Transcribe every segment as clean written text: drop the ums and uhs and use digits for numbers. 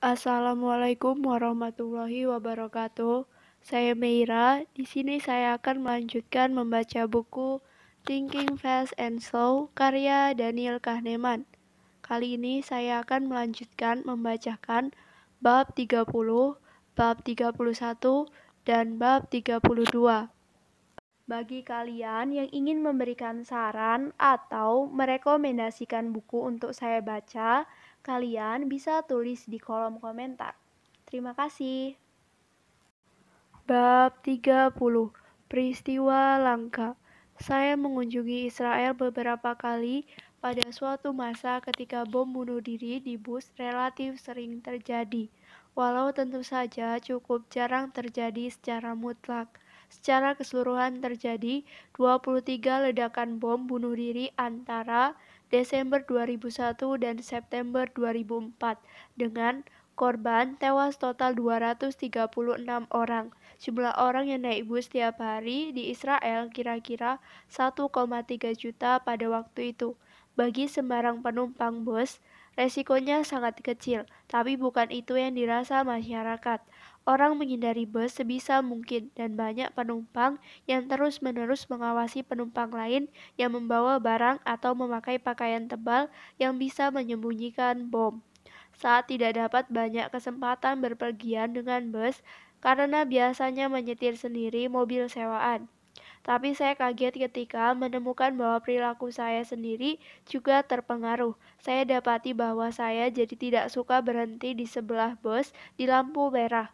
Assalamualaikum warahmatullahi wabarakatuh. Saya Meira. Di sini saya akan melanjutkan membaca buku Thinking Fast and Slow karya Daniel Kahneman. Kali ini saya akan melanjutkan membacakan bab 30, bab 31, dan bab 32. Bagi kalian yang ingin memberikan saran atau merekomendasikan buku untuk saya baca, kalian bisa tulis di kolom komentar. Terima kasih. Bab 30. Peristiwa langka. Saya mengunjungi Israel beberapa kali. Pada suatu masa ketika bom bunuh diri di bus relatif sering terjadi, walau tentu saja cukup jarang terjadi secara mutlak. Secara keseluruhan terjadi 23 ledakan bom bunuh diri antara Desember 2001 dan September 2004 dengan korban tewas total 236 orang. Jumlah orang yang naik bus tiap hari di Israel kira-kira 1,3 juta pada waktu itu. Bagi sembarang penumpang bus, resikonya sangat kecil, tapi bukan itu yang dirasa masyarakat. Orang menghindari bus sebisa mungkin dan banyak penumpang yang terus-menerus mengawasi penumpang lain yang membawa barang atau memakai pakaian tebal yang bisa menyembunyikan bom. Saat tidak dapat banyak kesempatan berpergian dengan bus karena biasanya menyetir sendiri mobil sewaan. Tapi saya kaget ketika menemukan bahwa perilaku saya sendiri juga terpengaruh. Saya dapati bahwa saya jadi tidak suka berhenti di sebelah bus di lampu merah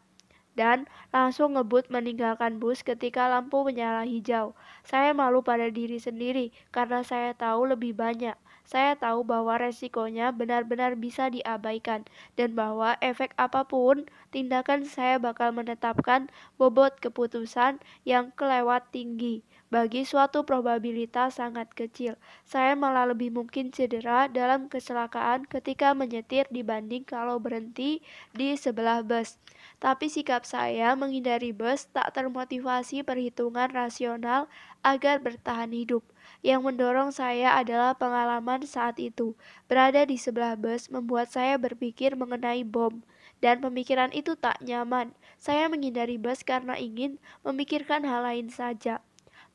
dan langsung ngebut meninggalkan bus ketika lampu menyala hijau. Saya malu pada diri sendiri karena saya tahu lebih banyak. Saya tahu bahwa resikonya benar-benar bisa diabaikan dan bahwa efek apapun tindakan saya bakal menetapkan bobot keputusan yang kelewat tinggi. Bagi suatu probabilitas sangat kecil, saya malah lebih mungkin cedera dalam kecelakaan ketika menyetir dibanding kalau berhenti di sebelah bus. Tapi sikap saya menghindari bus tak termotivasi perhitungan rasional agar bertahan hidup. Yang mendorong saya adalah pengalaman saat itu. Berada di sebelah bus membuat saya berpikir mengenai bom. Dan pemikiran itu tak nyaman. Saya menghindari bus karena ingin memikirkan hal lain saja.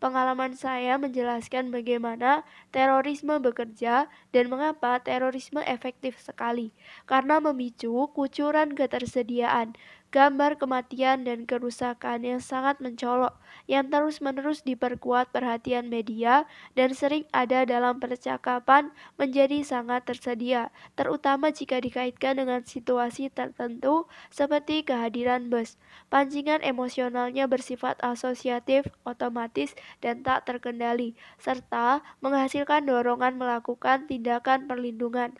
Pengalaman saya menjelaskan bagaimana terorisme bekerja dan mengapa terorisme efektif sekali. Karena memicu kucuran ketersediaan, gambar kematian dan kerusakan yang sangat mencolok, yang terus-menerus diperkuat perhatian media dan sering ada dalam percakapan menjadi sangat tersedia, terutama jika dikaitkan dengan situasi tertentu seperti kehadiran bus. Pancingan emosionalnya bersifat asosiatif, otomatis, dan tak terkendali, serta menghasilkan dorongan melakukan tindakan perlindungan.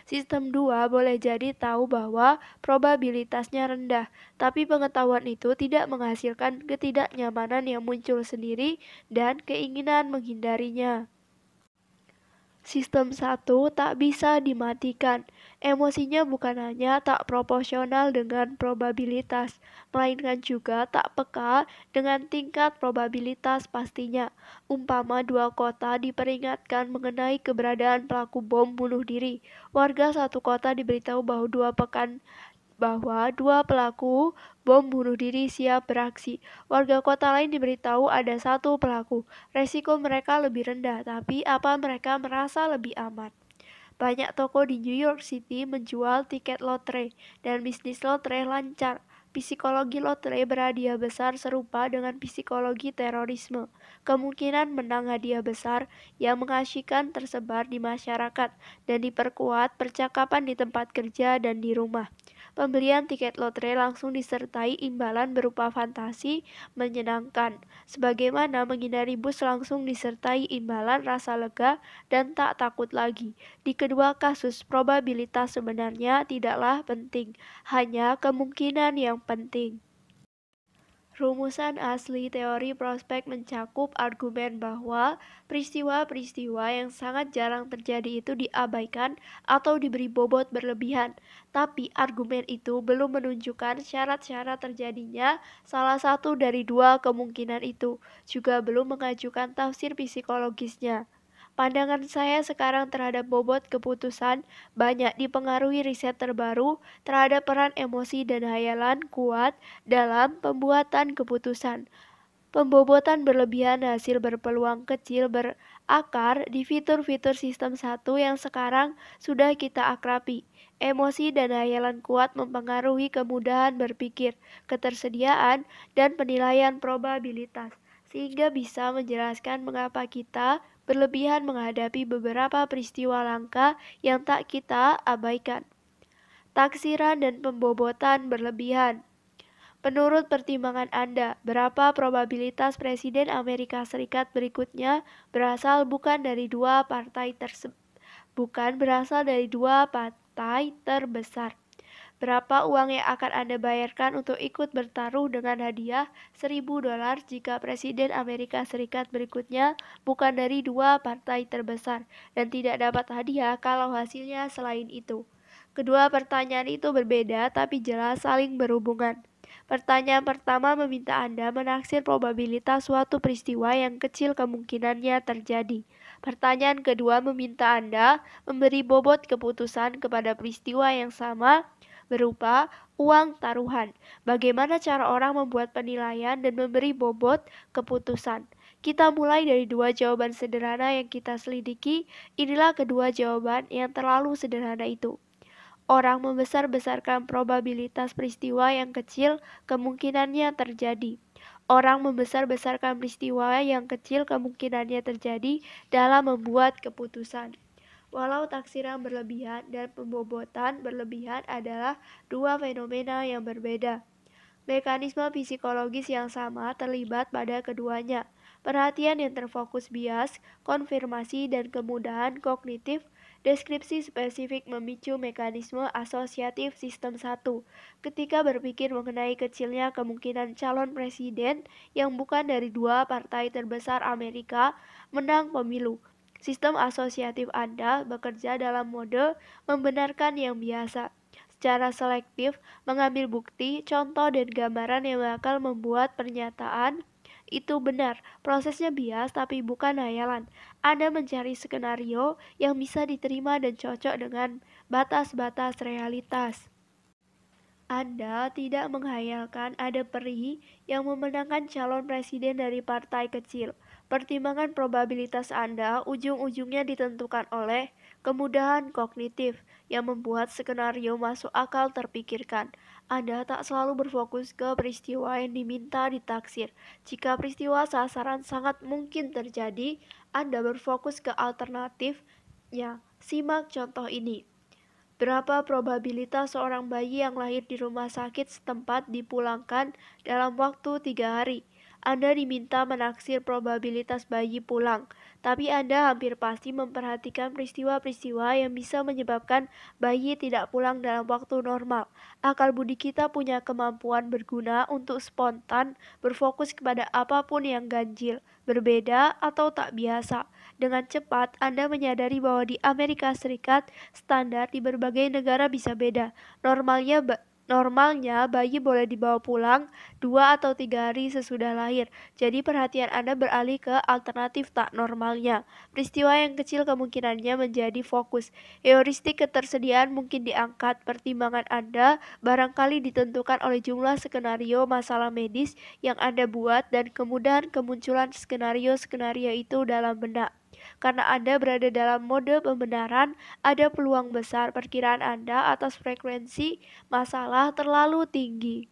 Sistem 2 boleh jadi tahu bahwa probabilitasnya rendah, tapi pengetahuan itu tidak menghasilkan ketidaknyamanan yang muncul sendiri dan keinginan menghindarinya. Sistem 1 tak bisa dimatikan. Emosinya bukan hanya tak proporsional dengan probabilitas, melainkan juga tak peka dengan tingkat probabilitas pastinya. Umpama dua kota diperingatkan mengenai keberadaan pelaku bom bunuh diri. Warga satu kota diberitahu bahwa dua pelaku bom bunuh diri siap beraksi. Warga kota lain diberitahu ada satu pelaku. Resiko mereka lebih rendah, tapi apa mereka merasa lebih aman? Banyak toko di New York City menjual tiket lotre, dan bisnis lotre lancar. Psikologi lotre berhadiah besar serupa dengan psikologi terorisme. Kemungkinan menang hadiah besar yang mengasyikkan tersebar di masyarakat dan diperkuat percakapan di tempat kerja dan di rumah. Pembelian tiket lotre langsung disertai imbalan berupa fantasi menyenangkan, sebagaimana menghindari bus langsung disertai imbalan rasa lega dan tak takut lagi. Di kedua kasus, probabilitas sebenarnya tidaklah penting, hanya kemungkinan yang penting. Rumusan asli teori prospek mencakup argumen bahwa peristiwa-peristiwa yang sangat jarang terjadi itu diabaikan atau diberi bobot berlebihan. Tapi argumen itu belum menunjukkan syarat-syarat terjadinya salah satu dari dua kemungkinan itu, juga belum mengajukan tafsir psikologisnya. Pandangan saya sekarang terhadap bobot keputusan banyak dipengaruhi riset terbaru terhadap peran emosi dan hayalan kuat dalam pembuatan keputusan. Pembobotan berlebihan hasil berpeluang kecil berakar di fitur-fitur sistem satu yang sekarang sudah kita akrabi. Emosi dan hayalan kuat mempengaruhi kemudahan berpikir, ketersediaan, dan penilaian probabilitas, sehingga bisa menjelaskan mengapa kita berlebihan menghadapi beberapa peristiwa langka yang tak kita abaikan. Taksiran dan pembobotan berlebihan. Menurut pertimbangan Anda, berapa probabilitas Presiden Amerika Serikat berikutnya berasal dari dua partai terbesar? Berapa uang yang akan Anda bayarkan untuk ikut bertaruh dengan hadiah $1.000 jika Presiden Amerika Serikat berikutnya bukan dari dua partai terbesar dan tidak dapat hadiah kalau hasilnya selain itu? Kedua pertanyaan itu berbeda tapi jelas saling berhubungan. Pertanyaan pertama meminta Anda menaksir probabilitas suatu peristiwa yang kecil kemungkinannya terjadi. Pertanyaan kedua meminta Anda memberi bobot keputusan kepada peristiwa yang sama berupa uang taruhan. Bagaimana cara orang membuat penilaian dan memberi bobot keputusan? Kita mulai dari dua jawaban sederhana yang kita selidiki. Inilah kedua jawaban yang terlalu sederhana itu. Orang membesar-besarkan probabilitas peristiwa yang kecil kemungkinannya terjadi. Orang membesar-besarkan peristiwa yang kecil kemungkinannya terjadi dalam membuat keputusan. Walau taksiran berlebihan dan pembobotan berlebihan adalah dua fenomena yang berbeda, mekanisme psikologis yang sama terlibat pada keduanya. Perhatian yang terfokus bias, konfirmasi, dan kemudahan kognitif. Deskripsi spesifik memicu mekanisme asosiatif sistem 1. Ketika berpikir mengenai kecilnya kemungkinan calon presiden yang bukan dari dua partai terbesar Amerika menang pemilu, sistem asosiatif Anda bekerja dalam mode membenarkan yang biasa, secara selektif mengambil bukti, contoh, dan gambaran yang bakal membuat pernyataan itu benar. Prosesnya bias tapi bukan hayalan. Anda mencari skenario yang bisa diterima dan cocok dengan batas-batas realitas. Anda tidak menghayalkan ada peri yang memenangkan calon presiden dari partai kecil. Pertimbangan probabilitas Anda ujung-ujungnya ditentukan oleh kemudahan kognitif yang membuat skenario masuk akal terpikirkan. Anda tak selalu berfokus ke peristiwa yang diminta ditaksir. Jika peristiwa sasaran sangat mungkin terjadi, Anda berfokus ke alternatifnya. Simak contoh ini. Berapa probabilitas seorang bayi yang lahir di rumah sakit setempat dipulangkan dalam waktu 3 hari? Anda diminta menaksir probabilitas bayi pulang, tapi Anda hampir pasti memperhatikan peristiwa-peristiwa yang bisa menyebabkan bayi tidak pulang dalam waktu normal. Akal budi kita punya kemampuan berguna untuk spontan berfokus kepada apapun yang ganjil, berbeda, atau tak biasa. Dengan cepat, Anda menyadari bahwa di Amerika Serikat, standar di berbagai negara bisa beda. Normalnya bayi boleh dibawa pulang 2 atau 3 hari sesudah lahir. Jadi perhatian Anda beralih ke alternatif tak normalnya. Peristiwa yang kecil kemungkinannya menjadi fokus. Heuristik ketersediaan mungkin diangkat. Pertimbangan Anda barangkali ditentukan oleh jumlah skenario masalah medis yang Anda buat dan kemudahan kemunculan skenario-skenario itu dalam benak. Karena Anda berada dalam mode pembenaran, ada peluang besar perkiraan Anda atas frekuensi masalah terlalu tinggi.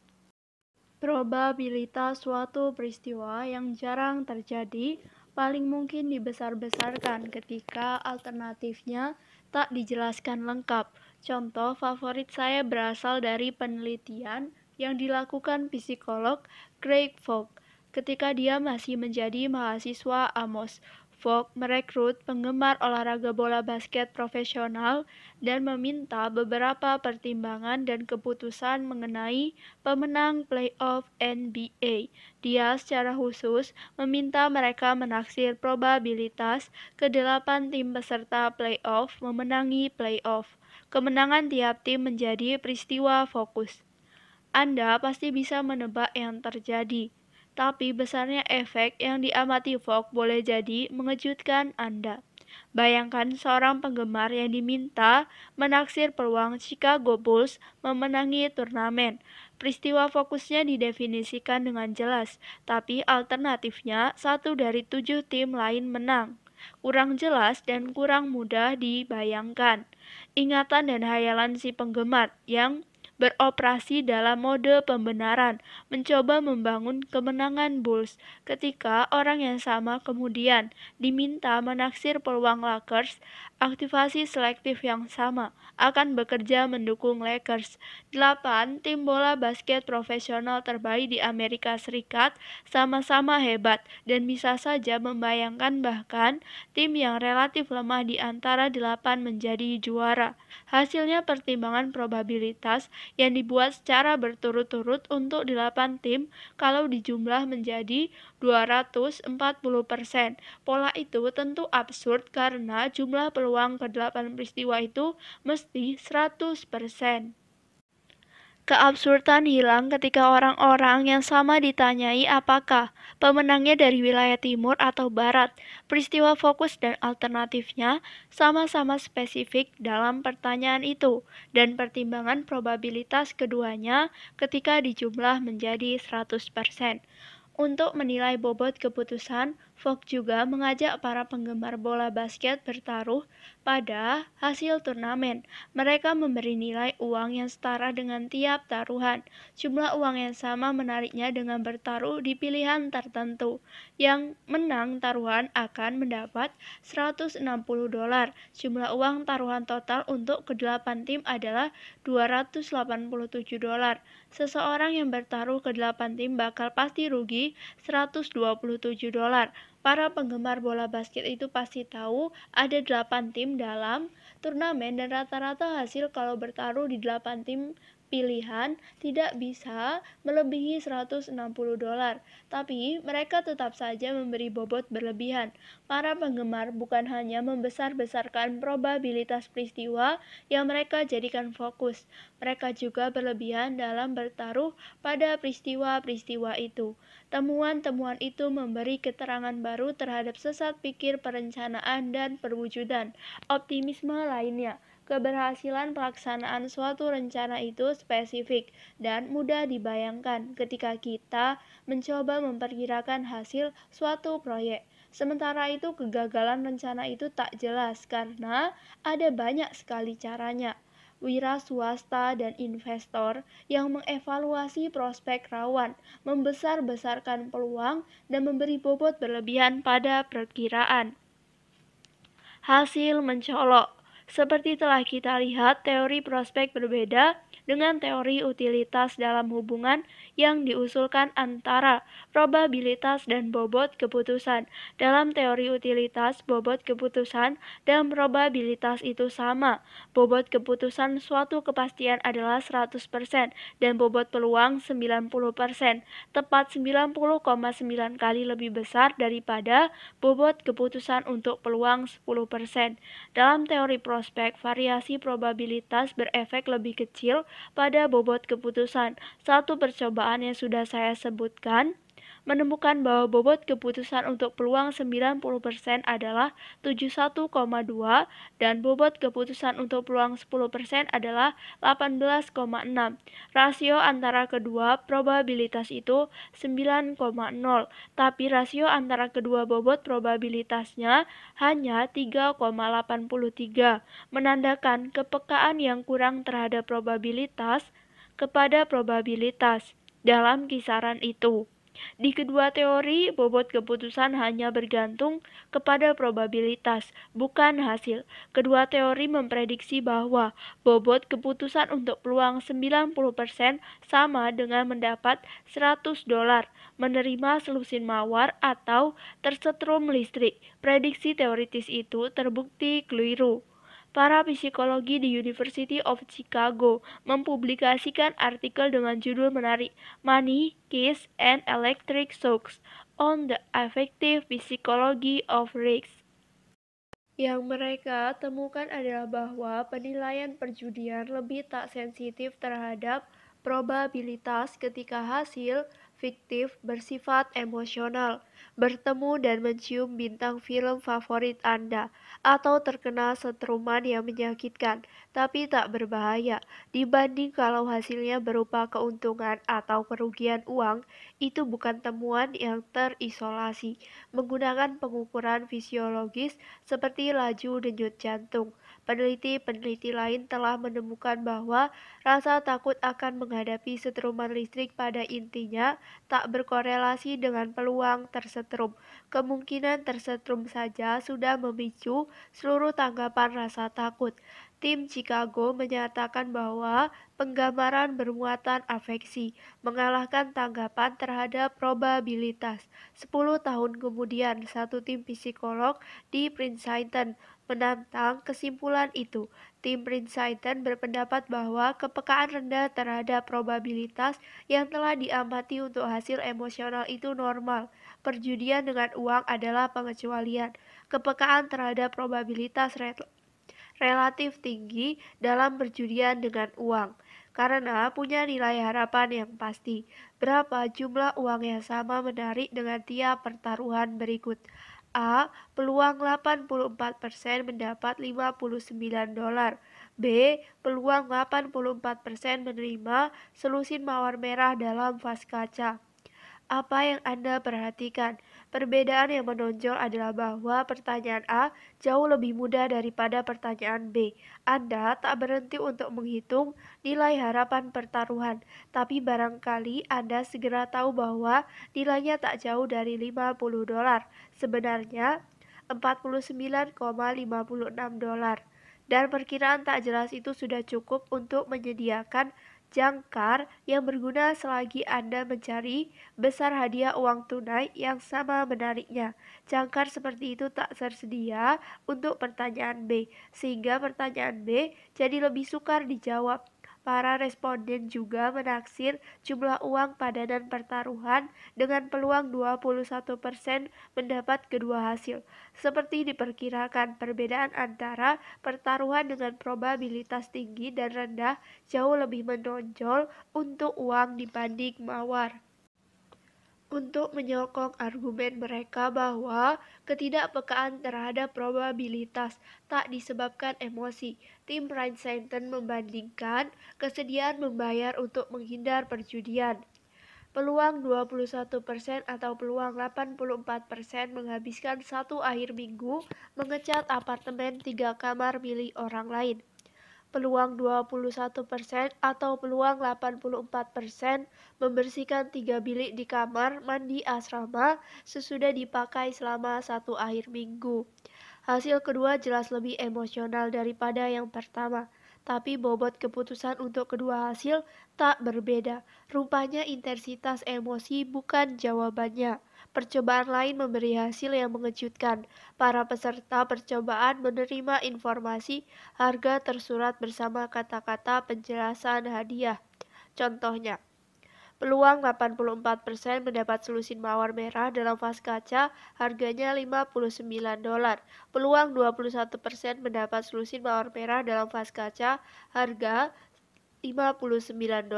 Probabilitas suatu peristiwa yang jarang terjadi paling mungkin dibesar-besarkan ketika alternatifnya tak dijelaskan lengkap. Contoh favorit saya berasal dari penelitian yang dilakukan psikolog Craig Fogg ketika dia masih menjadi mahasiswa Amos. Fogg merekrut penggemar olahraga bola basket profesional dan meminta beberapa pertimbangan dan keputusan mengenai pemenang playoff NBA. Dia secara khusus meminta mereka menaksir probabilitas ke-8 tim peserta playoff memenangi playoff. Kemenangan tiap tim menjadi peristiwa fokus. Anda pasti bisa menebak yang terjadi, tapi besarnya efek yang diamati Fogg boleh jadi mengejutkan Anda. Bayangkan seorang penggemar yang diminta menaksir peluang Chicago Bulls memenangi turnamen. Peristiwa fokusnya didefinisikan dengan jelas, tapi alternatifnya satu dari 7 tim lain menang. Kurang jelas dan kurang mudah dibayangkan. Ingatan dan hayalan si penggemar yang beroperasi dalam mode pembenaran, mencoba membangun kemenangan Bulls ketika orang yang sama kemudian diminta menaksir peluang Lakers. Aktivasi selektif yang sama akan bekerja mendukung Lakers. 8 tim bola basket profesional terbaik di Amerika Serikat sama-sama hebat dan bisa saja membayangkan bahkan tim yang relatif lemah di antara 8 menjadi juara. Hasilnya pertimbangan probabilitas yang dibuat secara berturut-turut untuk 8 tim kalau dijumlah menjadi 240%. Pola itu tentu absurd karena jumlah peluang ke-8 peristiwa itu mesti 100%. Keabsurdan hilang ketika orang-orang yang sama ditanyai apakah pemenangnya dari wilayah timur atau barat. Peristiwa fokus dan alternatifnya sama-sama spesifik dalam pertanyaan itu, dan pertimbangan probabilitas keduanya ketika dijumlah menjadi 100%. Untuk menilai bobot keputusan, Fogg juga mengajak para penggemar bola basket bertaruh pada hasil turnamen. Mereka memberi nilai uang yang setara dengan tiap taruhan. Jumlah uang yang sama menariknya dengan bertaruh di pilihan tertentu. Yang menang taruhan akan mendapat $160. Jumlah uang taruhan total untuk ke-8 tim adalah $287. Seseorang yang bertaruh ke-8 tim bakal pasti rugi $127. Para penggemar bola basket itu pasti tahu ada 8 tim dalam turnamen dan rata-rata hasil kalau bertaruh di 8 tim pilihan tidak bisa melebihi $160. Tapi mereka tetap saja memberi bobot berlebihan. Para penggemar bukan hanya membesar-besarkan probabilitas peristiwa yang mereka jadikan fokus, mereka juga berlebihan dalam bertaruh pada peristiwa-peristiwa itu. Temuan-temuan itu memberi keterangan baru terhadap sesat pikir perencanaan dan perwujudan. Optimisme lainnya, keberhasilan pelaksanaan suatu rencana itu spesifik dan mudah dibayangkan ketika kita mencoba memperkirakan hasil suatu proyek. Sementara itu kegagalan rencana itu tak jelas karena ada banyak sekali caranya. Wira swasta dan investor yang mengevaluasi prospek rawan, membesar-besarkan peluang, dan memberi bobot berlebihan pada perkiraan. Hasil mencolok. Seperti telah kita lihat, teori prospek berbeda dengan teori utilitas dalam hubungan yang diusulkan antara probabilitas dan bobot keputusan. Dalam teori utilitas, bobot keputusan dan probabilitas itu sama. Bobot keputusan suatu kepastian adalah 100% dan bobot peluang 90%, tepat 90,9 kali lebih besar daripada bobot keputusan untuk peluang 10%. Dalam teori prospek, variasi probabilitas berefek lebih kecil pada bobot keputusan. Satu percobaan yang sudah saya sebutkan menemukan bahwa bobot keputusan untuk peluang 90% adalah 71,2 dan bobot keputusan untuk peluang 10% adalah 18,6. Rasio antara kedua probabilitas itu 9,0, tapi rasio antara kedua bobot probabilitasnya hanya 3,83, menandakan kepekaan yang kurang terhadap probabilitas kepada probabilitas dalam kisaran itu. Di kedua teori, bobot keputusan hanya bergantung kepada probabilitas, bukan hasil. Kedua teori memprediksi bahwa bobot keputusan untuk peluang 90% sama dengan mendapat $100, menerima selusin mawar, atau tersetrum listrik. Prediksi teoritis itu terbukti keliru. Para psikologi di University of Chicago mempublikasikan artikel dengan judul menarik Money, Case, and Electric Shocks on the Affective Psychology of Risk. Yang mereka temukan adalah bahwa penilaian perjudian lebih tak sensitif terhadap probabilitas ketika hasil fiktif bersifat emosional, bertemu dan mencium bintang film favorit Anda, atau terkena setruman yang menyakitkan, tapi tak berbahaya, dibanding kalau hasilnya berupa keuntungan atau kerugian uang, itu bukan temuan yang terisolasi. Menggunakan pengukuran fisiologis seperti laju denyut jantung, peneliti-peneliti lain telah menemukan bahwa rasa takut akan menghadapi setruman listrik pada intinya tak berkorelasi dengan peluang tersetrum. Kemungkinan tersetrum saja sudah memicu seluruh tanggapan rasa takut. Tim Chicago menyatakan bahwa penggambaran bermuatan afeksi mengalahkan tanggapan terhadap probabilitas. 10 tahun kemudian, satu tim psikolog di Princeton menantang kesimpulan itu. Tim Princeton berpendapat bahwa kepekaan rendah terhadap probabilitas yang telah diamati untuk hasil emosional itu normal. Perjudian dengan uang adalah pengecualian. Kepekaan terhadap probabilitas relatif tinggi dalam perjudian dengan uang, karena punya nilai harapan yang pasti. Berapa jumlah uang yang sama menarik dengan tiap pertaruhan berikut. A. Peluang 84% mendapat $59. B. Peluang 84% menerima selusin mawar merah dalam vas kaca. Apa yang Anda perhatikan? Perbedaan yang menonjol adalah bahwa pertanyaan A jauh lebih mudah daripada pertanyaan B. Anda tak berhenti untuk menghitung nilai harapan pertaruhan, tapi barangkali Anda segera tahu bahwa nilainya tak jauh dari $50. Sebenarnya $49,56. Dan perkiraan tak jelas itu sudah cukup untuk menyediakan jangkar yang berguna selagi Anda mencari besar hadiah uang tunai yang sama menariknya. Jangkar seperti itu tak tersedia untuk pertanyaan B, sehingga pertanyaan B jadi lebih sukar dijawab. Para responden juga menaksir jumlah uang padanan pertaruhan dengan peluang 21% mendapat kedua hasil. Seperti diperkirakan, perbedaan antara pertaruhan dengan probabilitas tinggi dan rendah jauh lebih menonjol untuk uang dibanding mawar. Untuk menyokong argumen mereka bahwa ketidakpekaan terhadap probabilitas tak disebabkan emosi, tim Princeton membandingkan kesediaan membayar untuk menghindar perjudian. Peluang 21% atau peluang 84% menghabiskan satu akhir minggu mengecat apartemen 3 kamar milik orang lain. Peluang 21% atau peluang 84% membersihkan 3 bilik di kamar mandi asrama sesudah dipakai selama satu akhir minggu. Hasil kedua jelas lebih emosional daripada yang pertama, tapi bobot keputusan untuk kedua hasil tak berbeda. Rupanya intensitas emosi bukan jawabannya. Percobaan lain memberi hasil yang mengejutkan. Para peserta percobaan menerima informasi harga tersurat bersama kata-kata penjelasan hadiah. Contohnya, peluang 84% mendapat selusin mawar merah dalam vas kaca, harganya $59. Peluang 21% mendapat selusin mawar merah dalam vas kaca, harga $59.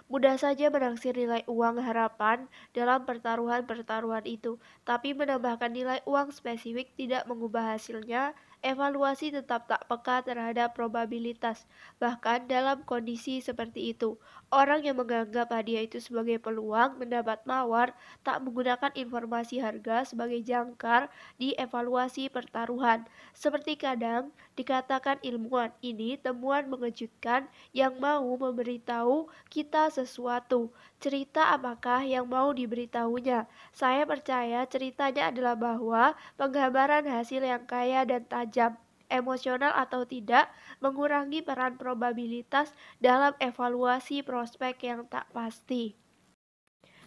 Mudah saja menaksir nilai uang harapan dalam pertaruhan-pertaruhan itu, tapi menambahkan nilai uang spesifik tidak mengubah hasilnya. Evaluasi tetap tak peka terhadap probabilitas. Bahkan dalam kondisi seperti itu, orang yang menganggap hadiah itu sebagai peluang mendapat mawar tak menggunakan informasi harga sebagai jangkar di evaluasi pertaruhan. Seperti kadang dikatakan ilmuwan, ini temuan mengejutkan yang mau memberitahu kita sesuatu. Cerita apakah yang mau diberitahunya? Saya percaya ceritanya adalah bahwa penggambaran hasil yang kaya dan tajam, emosional atau tidak, mengurangi peran probabilitas dalam evaluasi prospek yang tak pasti.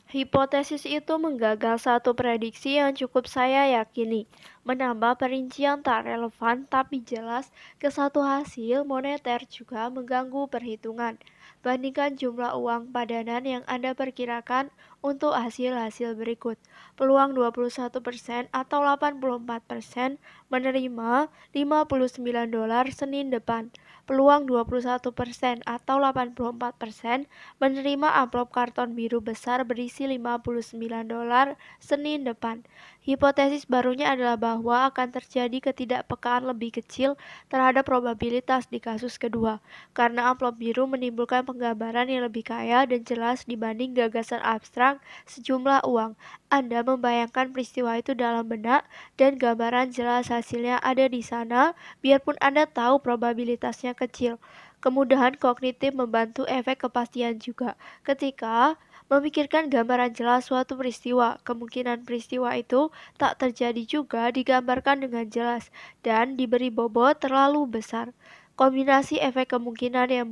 Hipotesis itu menggagal satu prediksi yang cukup saya yakini, menambah perincian tak relevan tapi jelas ke satu hasil moneter juga mengganggu perhitungan. Bandingkan jumlah uang padanan yang Anda perkirakan untuk hasil-hasil berikut. Peluang 21% atau 84% menerima $59 Senin depan. peluang 21% atau 84% menerima amplop karton biru besar berisi $59 Senin depan. Hipotesis barunya adalah bahwa akan terjadi ketidakpekaan lebih kecil terhadap probabilitas di kasus kedua, karena amplop biru menimbulkan penggambaran yang lebih kaya dan jelas dibanding gagasan abstrak sejumlah uang. Anda membayangkan peristiwa itu dalam benak dan gambaran jelas hasilnya ada di sana, biarpun Anda tahu probabilitasnya kecil. Kemudahan kognitif membantu efek kepastian juga. Ketika memikirkan gambaran jelas suatu peristiwa, kemungkinan peristiwa itu tak terjadi juga digambarkan dengan jelas dan diberi bobot terlalu besar. Kombinasi efek kemungkinan yang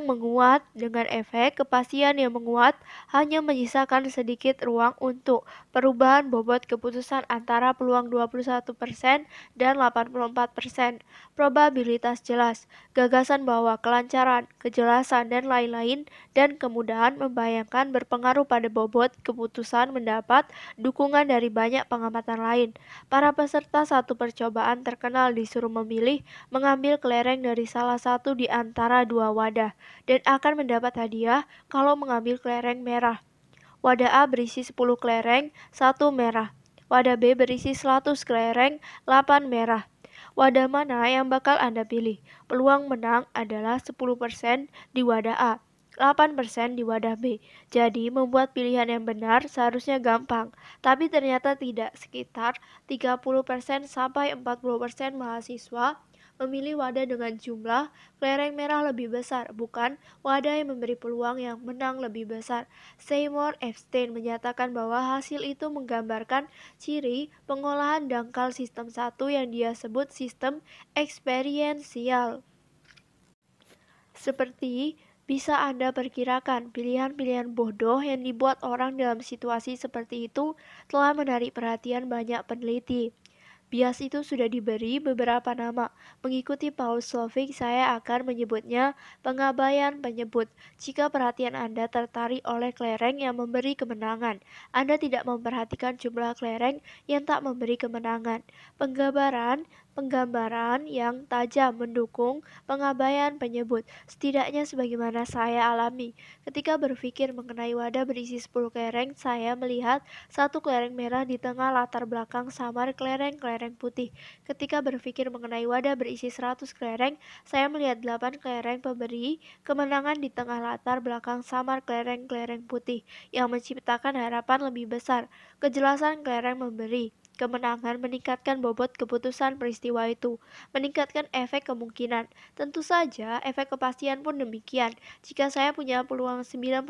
menguat dengan efek kepastian yang menguat hanya menyisakan sedikit ruang untuk perubahan bobot keputusan antara peluang 21% dan 84%. Probabilitas jelas, gagasan bahwa kelancaran, kejelasan, dan lain-lain dan kemudahan membayangkan berpengaruh pada bobot keputusan mendapat dukungan dari banyak pengamatan lain. Para peserta satu percobaan terkenal disuruh memilih mengambil kelereng dari salah satu di antara dua wadah dan akan mendapat hadiah kalau mengambil kelereng merah. Wadah A berisi 10 kelereng, 1 merah. Wadah B berisi 100 kelereng, 8 merah. Wadah mana yang bakal Anda pilih? Peluang menang adalah 10% di wadah A, 8% di wadah B. Jadi membuat pilihan yang benar seharusnya gampang, tapi ternyata tidak. Sekitar 30% sampai 40% mahasiswa memilih wadah dengan jumlah kelereng merah lebih besar, bukan wadah yang memberi peluang yang menang lebih besar. Seymour Epstein menyatakan bahwa hasil itu menggambarkan ciri pengolahan dangkal sistem 1 yang dia sebut sistem eksperiensial. Seperti bisa Anda perkirakan, pilihan-pilihan bodoh yang dibuat orang dalam situasi seperti itu telah menarik perhatian banyak peneliti. Bias itu sudah diberi beberapa nama. Mengikuti Paul Slovic, saya akan menyebutnya pengabaian penyebut. Jika perhatian Anda tertarik oleh kelereng yang memberi kemenangan, Anda tidak memperhatikan jumlah kelereng yang tak memberi kemenangan. Penggambaran yang tajam mendukung pengabaian penyebut, setidaknya sebagaimana saya alami. Ketika berpikir mengenai wadah berisi 10 kelereng, saya melihat satu kelereng merah di tengah latar belakang samar kelereng-kelereng putih. Ketika berpikir mengenai wadah berisi 100 kelereng, saya melihat 8 kelereng pemberi kemenangan di tengah latar belakang samar kelereng-kelereng putih, yang menciptakan harapan lebih besar. Kejelasan kelereng memberi kemenangan meningkatkan bobot keputusan peristiwa itu, meningkatkan efek kemungkinan. Tentu saja, efek kepastian pun demikian. Jika saya punya peluang 90%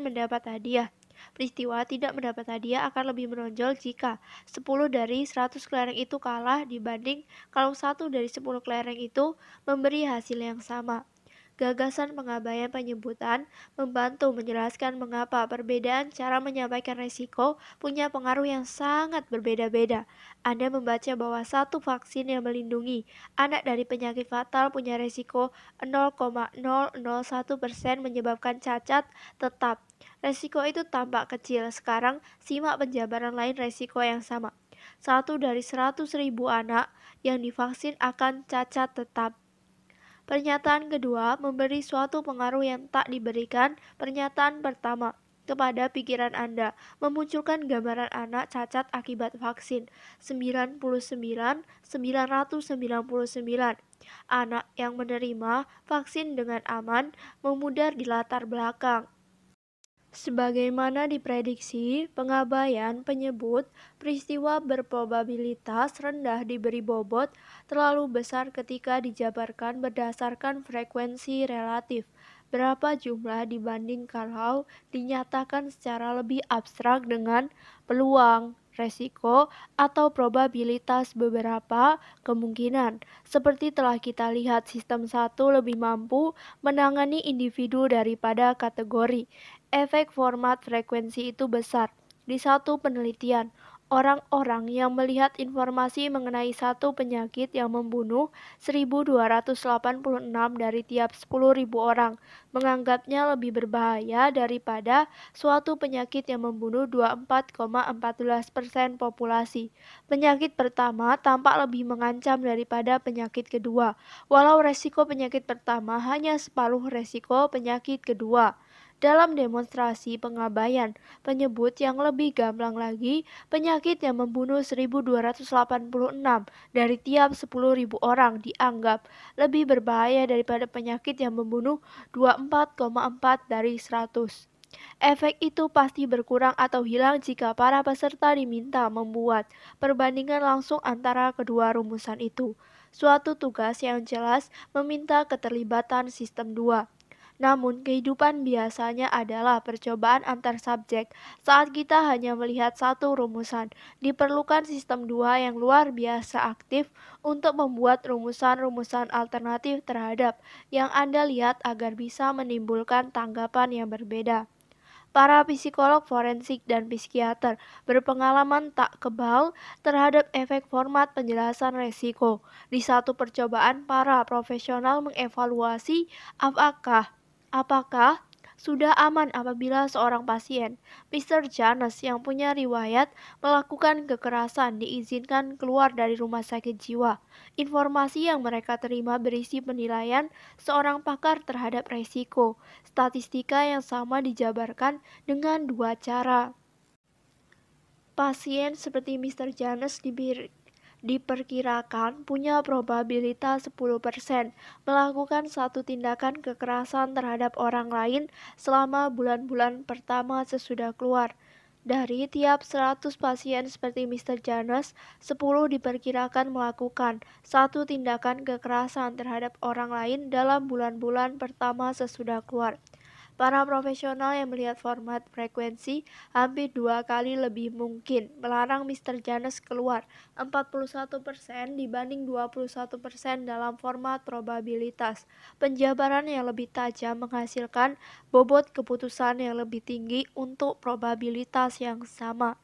mendapat hadiah, peristiwa tidak mendapat hadiah akan lebih menonjol jika 10 dari 100 kelereng itu kalah dibanding kalau 1 dari 10 kelereng itu memberi hasil yang sama. Gagasan pengabaian penyebutan membantu menjelaskan mengapa perbedaan cara menyampaikan risiko punya pengaruh yang sangat berbeda-beda. Anda membaca bahwa satu vaksin yang melindungi anak dari penyakit fatal punya risiko 0,001% menyebabkan cacat tetap. Risiko itu tampak kecil. Sekarang simak penjabaran lain risiko yang sama. 1 dari 100.000 anak yang divaksin akan cacat tetap. Pernyataan kedua memberi suatu pengaruh yang tak diberikan pernyataan pertama kepada pikiran Anda, memunculkan gambaran anak cacat akibat vaksin. 99.999 anak yang menerima vaksin dengan aman memudar di latar belakang. Sebagaimana diprediksi, pengabaian penyebut peristiwa berprobabilitas rendah diberi bobot terlalu besar ketika dijabarkan berdasarkan frekuensi relatif. Berapa jumlah dibanding kalau dinyatakan secara lebih abstrak dengan peluang, resiko, atau probabilitas beberapa kemungkinan. Seperti telah kita lihat, sistem 1 lebih mampu menangani individu daripada kategori. Efek format frekuensi itu besar. Di satu penelitian, Orang-orang yang melihat informasi mengenai satu penyakit yang membunuh 1.286 dari tiap 10.000 orang menganggapnya lebih berbahaya daripada suatu penyakit yang membunuh 24,14% populasi. Penyakit pertama tampak lebih mengancam daripada penyakit kedua, walau resiko penyakit pertama hanya separuh resiko penyakit kedua. Dalam demonstrasi pengabaian penyebut yang lebih gamblang lagi, penyakit yang membunuh 1.286 dari tiap 10.000 orang dianggap lebih berbahaya daripada penyakit yang membunuh 24,4 dari 100. Efek itu pasti berkurang atau hilang jika para peserta diminta membuat perbandingan langsung antara kedua rumusan itu. Suatu tugas yang jelas meminta keterlibatan sistem 2. Namun, kehidupan biasanya adalah percobaan antar subjek. Saat kita hanya melihat satu rumusan, diperlukan sistem 2 yang luar biasa aktif untuk membuat rumusan-rumusan alternatif terhadap yang Anda lihat agar bisa menimbulkan tanggapan yang berbeda. Para psikolog forensik dan psikiater berpengalaman tak kebal terhadap efek format penjelasan resiko. Di satu percobaan, para profesional mengevaluasi apakah sudah aman apabila seorang pasien, Mr. Janes yang punya riwayat melakukan kekerasan diizinkan keluar dari rumah sakit jiwa. Informasi yang mereka terima berisi penilaian seorang pakar terhadap resiko. Statistika yang sama dijabarkan dengan dua cara. Pasien seperti Mr. Janes diperkirakan punya probabilitas 10% melakukan satu tindakan kekerasan terhadap orang lain selama bulan-bulan pertama sesudah keluar. Dari tiap 100 pasien seperti Mr. Janes, 10 diperkirakan melakukan satu tindakan kekerasan terhadap orang lain dalam bulan-bulan pertama sesudah keluar. Para profesional yang melihat format frekuensi hampir 2 kali lebih mungkin melarang Mr. Janes keluar, 41% dibanding 21% dalam format probabilitas. Penjabaran yang lebih tajam menghasilkan bobot keputusan yang lebih tinggi untuk probabilitas yang sama.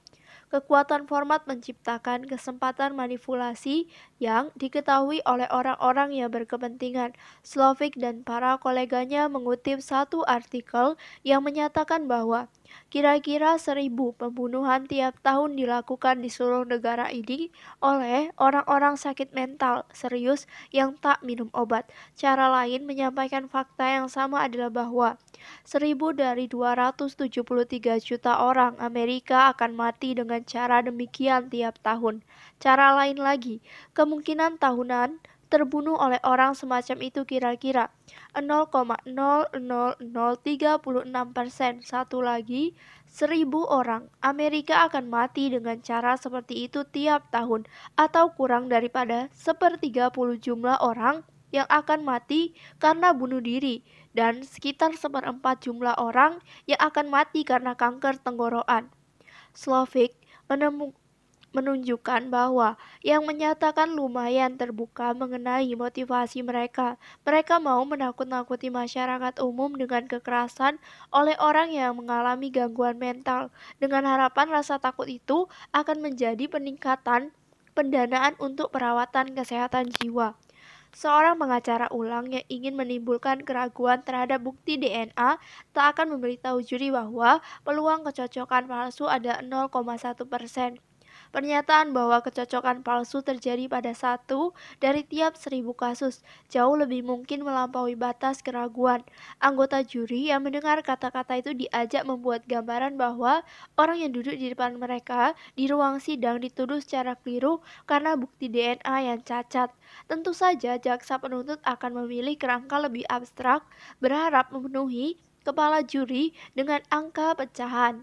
Kekuatan format menciptakan kesempatan manipulasi yang diketahui oleh orang-orang yang berkepentingan. Slovic dan para koleganya mengutip satu artikel yang menyatakan bahwa kira-kira 1.000 pembunuhan tiap tahun dilakukan di seluruh negara ini oleh orang-orang sakit mental serius yang tak minum obat. Cara lain menyampaikan fakta yang sama adalah bahwa 1.000 dari 273 juta orang Amerika akan mati dengan cara demikian tiap tahun. Cara lain lagi, kemungkinan tahunan terbunuh oleh orang semacam itu kira-kira 0,00036%. Satu lagi, 1.000 orang Amerika akan mati dengan cara seperti itu tiap tahun, atau kurang daripada 1/30 jumlah orang yang akan mati karena bunuh diri, dan sekitar 1/4 jumlah orang yang akan mati karena kanker tenggorokan. Slovic menunjukkan bahwa yang menyatakan lumayan terbuka mengenai motivasi mereka. Mereka mau menakut-nakuti masyarakat umum dengan kekerasan oleh orang yang mengalami gangguan mental, dengan harapan rasa takut itu akan menjadi peningkatan pendanaan untuk perawatan kesehatan jiwa. Seorang pengacara ulang yang ingin menimbulkan keraguan terhadap bukti DNA tak akan memberitahu juri bahwa peluang kecocokan palsu ada 0,1%. Pernyataan bahwa kecocokan palsu terjadi pada 1 dari tiap 1.000 kasus jauh lebih mungkin melampaui batas keraguan. Anggota juri yang mendengar kata-kata itu diajak membuat gambaran bahwa orang yang duduk di depan mereka di ruang sidang dituduh secara keliru karena bukti DNA yang cacat. Tentu saja jaksa penuntut akan memilih kerangka lebih abstrak, berharap memenuhi kepala juri dengan angka pecahan.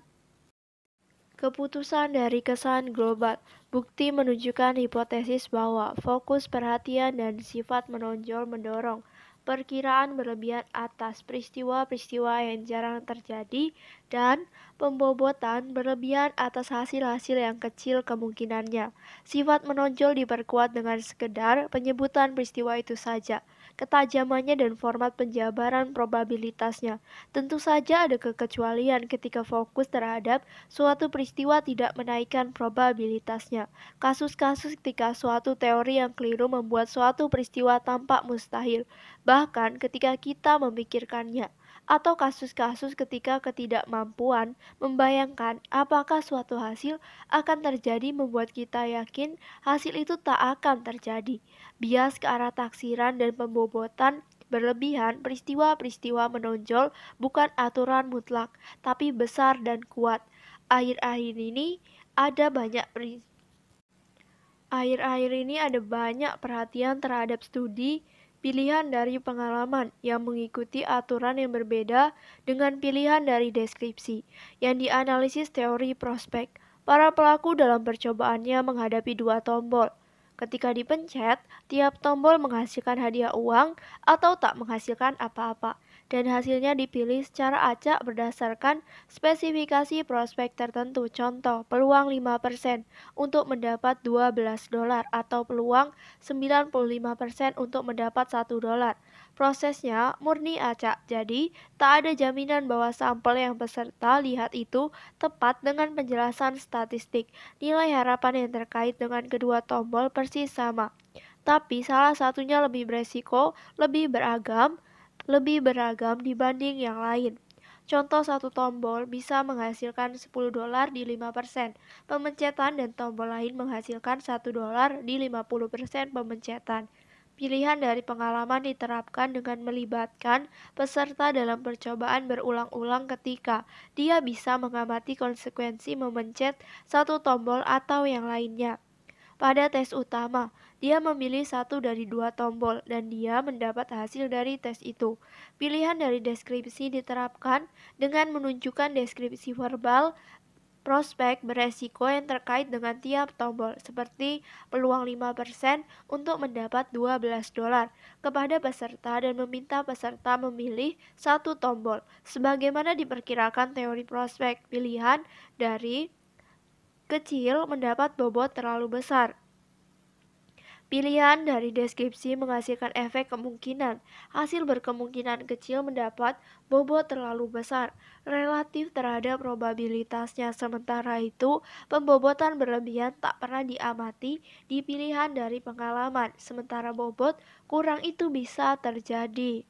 Keputusan dari kesan global. Bukti menunjukkan hipotesis bahwa fokus perhatian dan sifat menonjol mendorong perkiraan berlebihan atas peristiwa-peristiwa yang jarang terjadi dan pembobotan berlebihan atas hasil-hasil yang kecil kemungkinannya. Sifat menonjol diperkuat dengan sekedar penyebutan peristiwa itu saja. ketajamannya dan format penjabaran probabilitasnya. Tentu saja ada kekecualian ketika fokus terhadap suatu peristiwa tidak menaikkan probabilitasnya. Kasus-kasus ketika suatu teori yang keliru membuat suatu peristiwa tampak mustahil, bahkan ketika kita memikirkannya. Atau kasus-kasus ketika ketidakmampuan membayangkan apakah suatu hasil akan terjadi membuat kita yakin hasil itu tak akan terjadi. Bias ke arah taksiran dan pembobotan berlebihan, peristiwa-peristiwa menonjol bukan aturan mutlak, tapi besar dan kuat. Akhir-akhir ini ada banyak Akhir-akhir ini ada banyak perhatian terhadap studi pilihan dari pengalaman yang mengikuti aturan yang berbeda dengan pilihan dari deskripsi yang dianalisis teori prospek. Para pelaku dalam percobaannya menghadapi dua tombol. Ketika dipencet, tiap tombol menghasilkan hadiah uang atau tak menghasilkan apa-apa, dan hasilnya dipilih secara acak berdasarkan spesifikasi prospek tertentu. Contoh, peluang 5% untuk mendapat $12 atau peluang 95% untuk mendapat $1. Prosesnya murni acak, jadi tak ada jaminan bahwa sampel yang peserta lihat itu tepat dengan penjelasan statistik. Nilai harapan yang terkait dengan kedua tombol persis sama, tapi salah satunya lebih beresiko, lebih beragam dibanding yang lain. Contoh, satu tombol bisa menghasilkan $10 di 5% pemencetan dan tombol lain menghasilkan $1 di 50% pemencetan. Pilihan dari pengalaman diterapkan dengan melibatkan peserta dalam percobaan berulang-ulang ketika dia bisa mengamati konsekuensi memencet satu tombol atau yang lainnya. Pada tes utama, dia memilih satu dari dua tombol dan dia mendapat hasil dari tes itu. Pilihan dari deskripsi diterapkan dengan menunjukkan deskripsi verbal prospek beresiko yang terkait dengan tiap tombol, seperti peluang 5% untuk mendapat $12 kepada peserta dan meminta peserta memilih satu tombol. Sebagaimana diperkirakan teori prospek, pilihan dari kecil mendapat bobot terlalu besar. Pilihan dari deskripsi menghasilkan efek kemungkinan. Hasil berkemungkinan kecil mendapat bobot terlalu besar relatif terhadap probabilitasnya. Sementara itu, pembobotan berlebihan tak pernah diamati di pilihan dari pengalaman. Sementara bobot kurang itu bisa terjadi.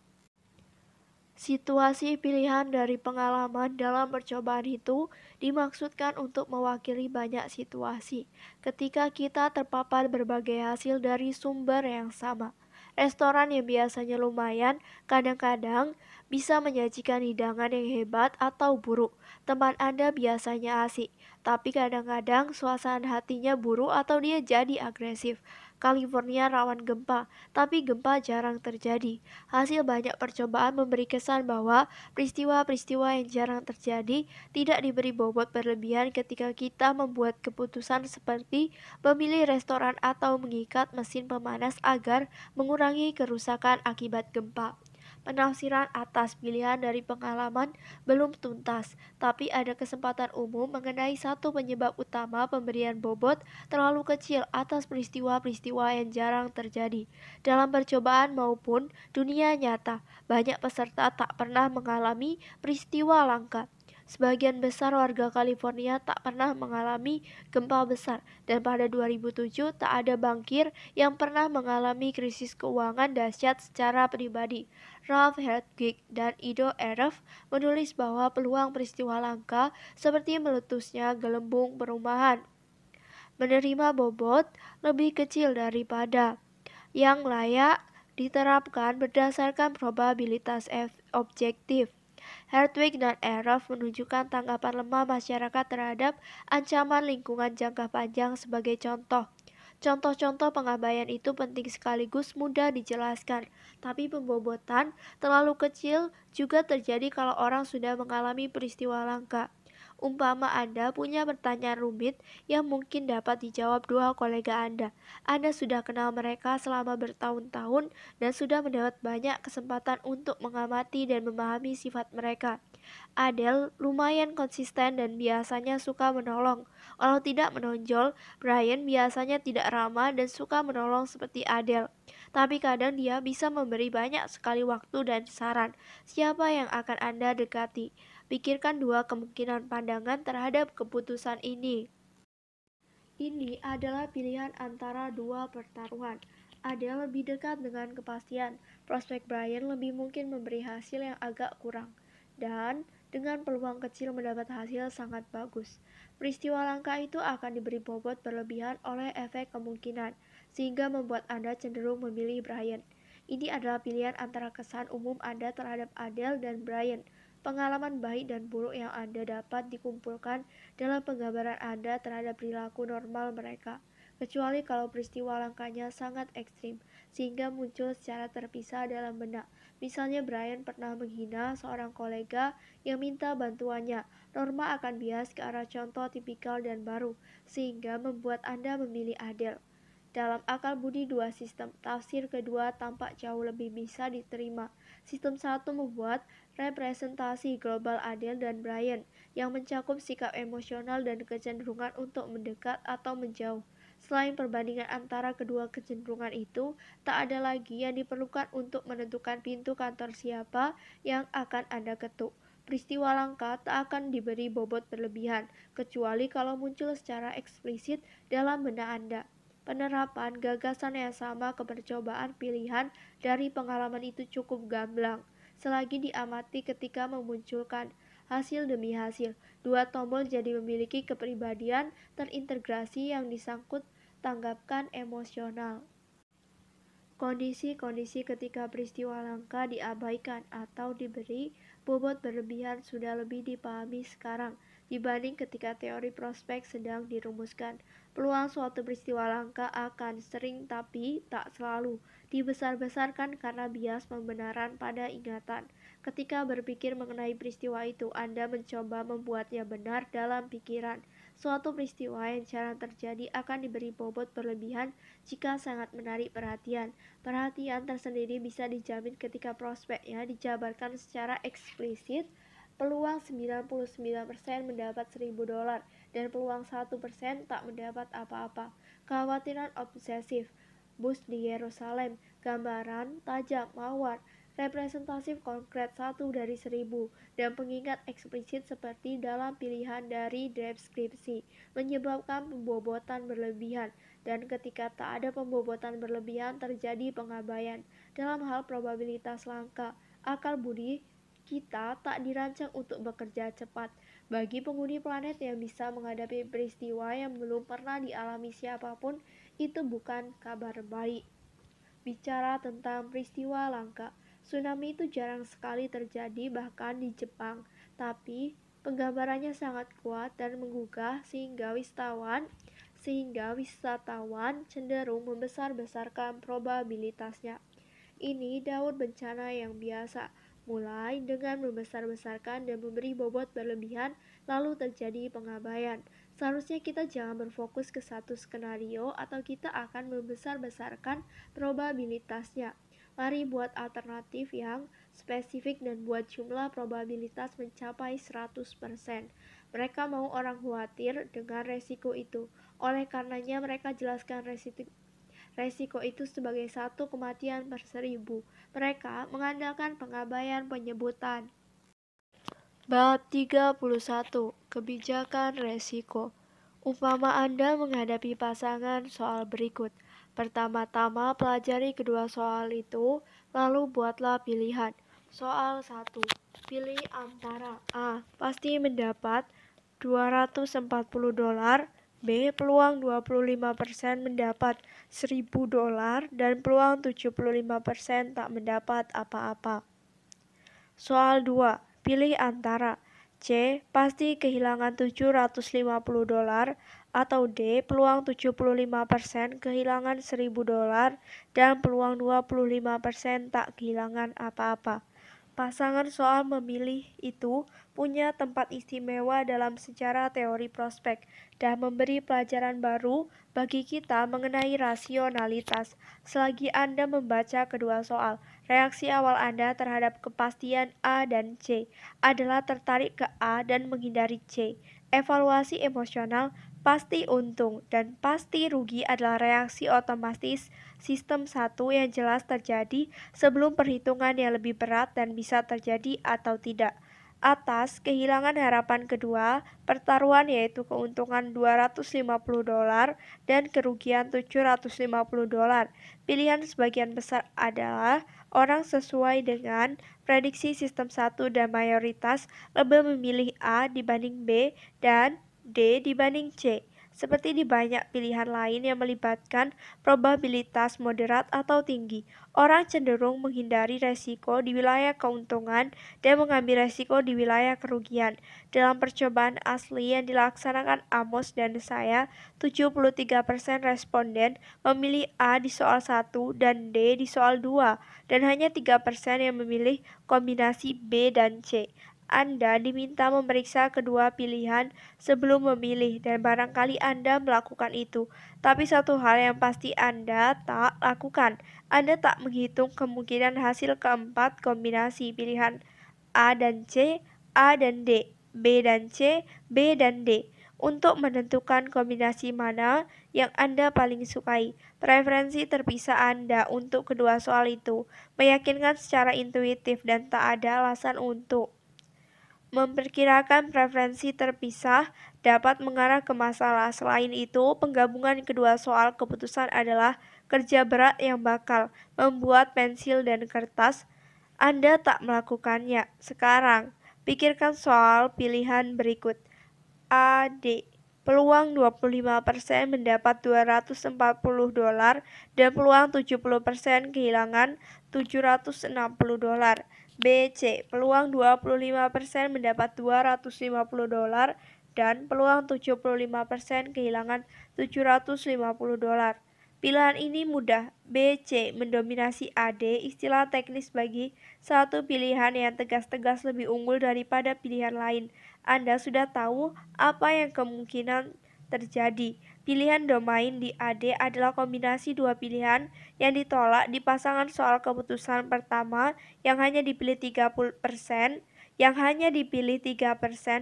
Situasi pilihan dari pengalaman dalam percobaan itu dimaksudkan untuk mewakili banyak situasi ketika kita terpapar berbagai hasil dari sumber yang sama. Restoran yang biasanya lumayan kadang-kadang bisa menyajikan hidangan yang hebat atau buruk. Teman Anda biasanya asik, tapi kadang-kadang suasana hatinya buruk atau dia jadi agresif. California rawan gempa, tapi gempa jarang terjadi. Hasil banyak percobaan memberi kesan bahwa peristiwa-peristiwa yang jarang terjadi tidak diberi bobot berlebihan ketika kita membuat keputusan seperti memilih restoran atau mengikat mesin pemanas agar mengurangi kerusakan akibat gempa. Penafsiran atas pilihan dari pengalaman belum tuntas, tapi ada kesempatan umum mengenai satu penyebab utama pemberian bobot terlalu kecil atas peristiwa-peristiwa yang jarang terjadi. Dalam percobaan maupun dunia nyata, banyak peserta tak pernah mengalami peristiwa langka. Sebagian besar warga California tak pernah mengalami gempa besar, dan pada 2007 tak ada bankir yang pernah mengalami krisis keuangan dahsyat secara pribadi. Ralph Hertwig dan Ido Aref menulis bahwa peluang peristiwa langka seperti meletusnya gelembung perumahan menerima bobot lebih kecil daripada yang layak diterapkan berdasarkan probabilitas objektif. Hertwig dan Aref menunjukkan tanggapan lemah masyarakat terhadap ancaman lingkungan jangka panjang sebagai contoh. Contoh-contoh pengabaian itu penting sekaligus mudah dijelaskan, tapi pembobotan terlalu kecil juga terjadi kalau orang sudah mengalami peristiwa langka. Umpama Anda punya pertanyaan rumit yang mungkin dapat dijawab dua kolega Anda. Anda sudah kenal mereka selama bertahun-tahun dan sudah mendapat banyak kesempatan untuk mengamati dan memahami sifat mereka. Adele lumayan konsisten dan biasanya suka menolong. Walau tidak menonjol, Brian biasanya tidak ramah dan suka menolong seperti Adele. Tapi kadang dia bisa memberi banyak sekali waktu dan saran. Siapa yang akan Anda dekati? Pikirkan dua kemungkinan pandangan terhadap keputusan ini. Ini adalah pilihan antara dua pertaruhan. Ada lebih dekat dengan kepastian. Prospek Brian lebih mungkin memberi hasil yang agak kurang. Dan dengan peluang kecil mendapat hasil sangat bagus. Peristiwa langka itu akan diberi bobot berlebihan oleh efek kemungkinan, sehingga membuat Anda cenderung memilih Brian. Ini adalah pilihan antara kesan umum Anda terhadap Adele dan Brian. Pengalaman baik dan buruk yang Anda dapat dikumpulkan dalam penggambaran Anda terhadap perilaku normal mereka, kecuali kalau peristiwa langkahnya sangat ekstrim, sehingga muncul secara terpisah dalam benak. Misalnya Brian pernah menghina seorang kolega yang minta bantuannya. Norma akan bias ke arah contoh tipikal dan baru, sehingga membuat Anda memilih Adele. Dalam akal budi dua sistem, tafsir kedua tampak jauh lebih bisa diterima. Sistem satu membuat representasi global Adele dan Brian yang mencakup sikap emosional dan kecenderungan untuk mendekat atau menjauh. Selain perbandingan antara kedua kecenderungan itu, tak ada lagi yang diperlukan untuk menentukan pintu kantor siapa yang akan Anda ketuk. Peristiwa langka tak akan diberi bobot berlebihan, kecuali kalau muncul secara eksplisit dalam benak Anda. Penerapan gagasan yang sama ke percobaan pilihan dari pengalaman itu cukup gamblang, selagi diamati ketika memunculkan hasil demi hasil. Dua tombol jadi memiliki kepribadian terintegrasi yang disangkut tanggapkan emosional. Kondisi-kondisi ketika peristiwa langka diabaikan atau diberi bobot berlebihan sudah lebih dipahami sekarang dibanding ketika teori prospek sedang dirumuskan. Peluang suatu peristiwa langka akan sering tapi tak selalu dibesar-besarkan karena bias pembenaran pada ingatan. Ketika berpikir mengenai peristiwa itu, Anda mencoba membuatnya benar dalam pikiran. Suatu peristiwa yang jarang terjadi akan diberi bobot berlebihan jika sangat menarik perhatian. Perhatian tersendiri bisa dijamin ketika prospeknya dijabarkan secara eksplisit. Peluang 99% mendapat $1.000 dan peluang 1% tak mendapat apa-apa. Kekhawatiran obsesif, bus di Yerusalem, gambaran tajam mawar, representatif konkret 1 dari 1.000, dan pengingat eksplisit seperti dalam pilihan dari deskripsi menyebabkan pembobotan berlebihan. Dan ketika tak ada pembobotan berlebihan terjadi pengabaian. Dalam hal probabilitas langka, akal budi kita tak dirancang untuk bekerja cepat. Bagi penghuni planet yang bisa menghadapi peristiwa yang belum pernah dialami siapapun, itu bukan kabar baik. Bicara tentang peristiwa langka, tsunami itu jarang sekali terjadi bahkan di Jepang, tapi penggambarannya sangat kuat dan menggugah sehingga wisatawan cenderung membesar-besarkan probabilitasnya. Ini daur bencana yang biasa, mulai dengan membesar-besarkan dan memberi bobot berlebihan, lalu terjadi pengabaian. Seharusnya kita jangan berfokus ke satu skenario atau kita akan membesar-besarkan probabilitasnya. Mari buat alternatif yang spesifik dan buat jumlah probabilitas mencapai 100%. Mereka mau orang khawatir dengan resiko itu. Oleh karenanya mereka jelaskan resiko itu sebagai satu kematian per 1.000. Mereka mengandalkan pengabaian penyebutan. Bab 31. Kebijakan resiko. Umpama Anda menghadapi pasangan soal berikut. Pertama-tama pelajari kedua soal itu, lalu buatlah pilihan. Soal 1. Pilih antara A. Pasti mendapat $240, B. Peluang 25% mendapat $1.000 dan peluang 75% tak mendapat apa-apa. Soal 2. Pilih antara C. Pasti kehilangan $750 atau D. Peluang 75% kehilangan $1.000 dan peluang 25% tak kehilangan apa-apa. Pasangan soal memilih itu punya tempat istimewa dalam sejarah teori prospek dan memberi pelajaran baru bagi kita mengenai rasionalitas. Selagi Anda membaca kedua soal, reaksi awal Anda terhadap kepastian A dan C adalah tertarik ke A dan menghindari C. Evaluasi emosional pasti untung, dan pasti rugi adalah reaksi otomatis sistem satu yang jelas terjadi sebelum perhitungan yang lebih berat dan bisa terjadi atau tidak. Atas kehilangan harapan kedua, pertaruhan yaitu keuntungan $250 dan kerugian $750. Pilihan sebagian besar adalah orang sesuai dengan prediksi sistem satu dan mayoritas lebih memilih A dibanding B dan D dibanding C. Seperti di banyak pilihan lain yang melibatkan probabilitas moderat atau tinggi, orang cenderung menghindari resiko di wilayah keuntungan dan mengambil resiko di wilayah kerugian. Dalam percobaan asli yang dilaksanakan Amos dan saya, 73% responden memilih A di soal 1 dan D di soal 2, dan hanya 3% yang memilih kombinasi B dan C. Anda diminta memeriksa kedua pilihan sebelum memilih, dan barangkali Anda melakukan itu. Tapi satu hal yang pasti Anda tak lakukan. Anda tak menghitung kemungkinan hasil keempat kombinasi pilihan A dan C, A dan D, B dan C, B dan D, untuk menentukan kombinasi mana yang Anda paling sukai. Preferensi terpisah Anda untuk kedua soal itu meyakinkan secara intuitif dan tak ada alasan untuk memperkirakan preferensi terpisah dapat mengarah ke masalah. Selain itu, penggabungan kedua soal keputusan adalah kerja berat yang bakal membuat pensil dan kertas Anda tak melakukannya. Sekarang, pikirkan soal pilihan berikut. A, D. Peluang 25% mendapat $240 dan peluang 70% kehilangan $760. B, C. Peluang 25% mendapat $250 dan peluang 75% kehilangan $750. Pilihan ini mudah. B, C mendominasi A, D, istilah teknis bagi satu pilihan yang tegas-tegas lebih unggul daripada pilihan lain. Anda sudah tahu apa yang kemungkinan terjadi. Pilihan domain di AD adalah kombinasi dua pilihan yang ditolak di pasangan soal keputusan pertama yang hanya dipilih 30%,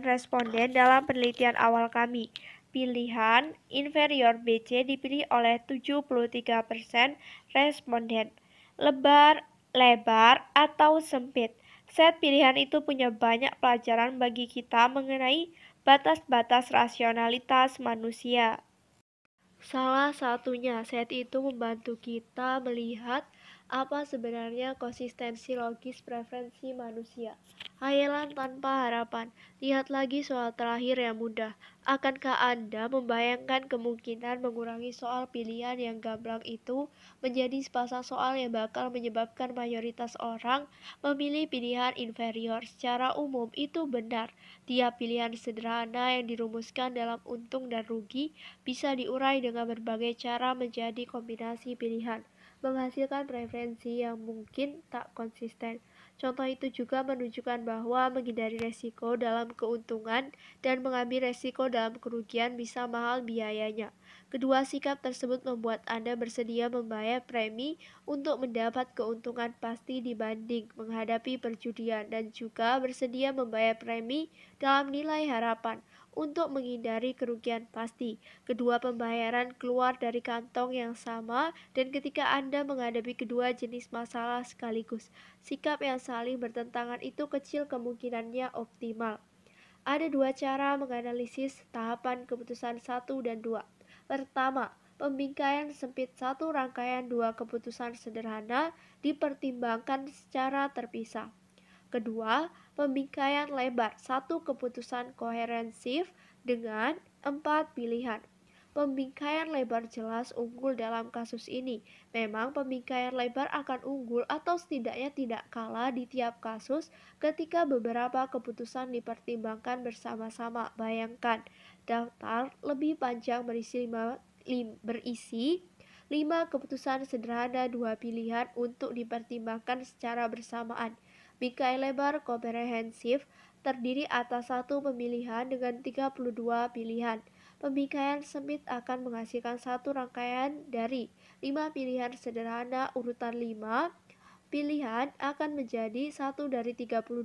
responden dalam penelitian awal kami. Pilihan inferior BC dipilih oleh 73% responden. Lebar, lebar, atau sempit. Set pilihan itu punya banyak pelajaran bagi kita mengenai batas-batas rasionalitas manusia. Salah satunya, set itu membantu kita melihat apa sebenarnya konsistensi logis preferensi manusia. Hayalan tanpa harapan. Lihat lagi soal terakhir yang mudah. Akankah Anda membayangkan kemungkinan mengurangi soal pilihan yang gamblang itu menjadi sepasang soal yang bakal menyebabkan mayoritas orang memilih pilihan inferior? Secara umum itu benar. Tiap pilihan sederhana yang dirumuskan dalam untung dan rugi bisa diurai dengan berbagai cara menjadi kombinasi pilihan, menghasilkan preferensi yang mungkin tak konsisten. Contoh itu juga menunjukkan bahwa menghindari resiko dalam keuntungan dan mengambil resiko dalam kerugian bisa mahal biayanya. Kedua sikap tersebut membuat Anda bersedia membayar premi untuk mendapat keuntungan pasti dibanding menghadapi perjudian, dan juga bersedia membayar premi dalam nilai harapan untuk menghindari kerugian pasti. Kedua pembayaran keluar dari kantong yang sama, dan ketika Anda menghadapi kedua jenis masalah sekaligus, sikap yang saling bertentangan itu kecil kemungkinannya optimal. Ada dua cara menganalisis tahapan keputusan 1 dan 2. Pertama, pembingkaian sempit satu rangkaian dua keputusan sederhana dipertimbangkan secara terpisah. Kedua, pembingkaian lebar satu keputusan koherensif dengan 4 pilihan. Pembingkaian lebar jelas unggul dalam kasus ini. Memang pembingkaian lebar akan unggul atau setidaknya tidak kalah di tiap kasus ketika beberapa keputusan dipertimbangkan bersama-sama. Bayangkan, daftar lebih panjang berisi 5 keputusan sederhana dua pilihan untuk dipertimbangkan secara bersamaan. Bingkai lebar komprehensif terdiri atas satu pemilihan dengan 32 pilihan. Pembingkaian sempit akan menghasilkan satu rangkaian dari 5 pilihan sederhana urutan 5 pilihan akan menjadi satu dari 32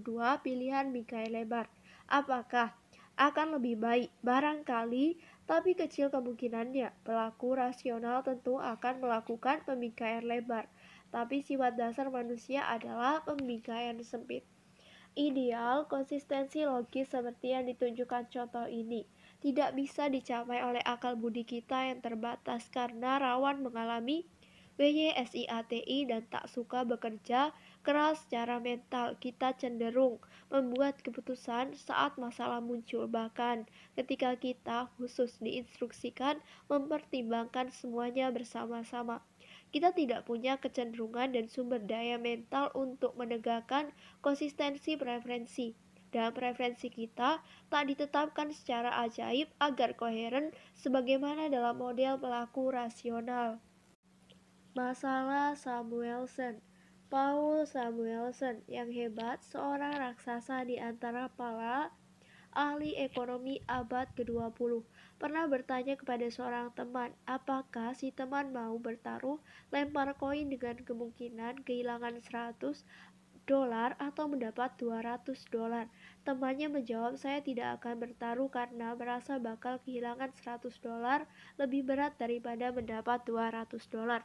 pilihan bingkai lebar. Apakah akan lebih baik? Barangkali Tapi kecil kemungkinannya pelaku rasional tentu akan melakukan pemikaian lebar. Tapi sifat dasar manusia adalah pemikaian sempit. Ideal konsistensi logis seperti yang ditunjukkan contoh ini tidak bisa dicapai oleh akal budi kita yang terbatas karena rawan mengalami WYSIATI dan tak suka bekerja keras secara mental. Kita cenderung membuat keputusan saat masalah muncul, bahkan ketika kita khusus diinstruksikan mempertimbangkan semuanya bersama-sama. Kita tidak punya kecenderungan dan sumber daya mental untuk menegakkan konsistensi preferensi. Dan preferensi kita tak ditetapkan secara ajaib agar koheren sebagaimana dalam model pelaku rasional. Masalah Samuelson. Paul Samuelson yang hebat, seorang raksasa di antara para ahli ekonomi abad ke-20, pernah bertanya kepada seorang teman, apakah si teman mau bertaruh lempar koin dengan kemungkinan kehilangan $100 atau mendapat $200. Temannya menjawab, saya tidak akan bertaruh karena merasa bakal kehilangan $100 lebih berat daripada mendapat $200.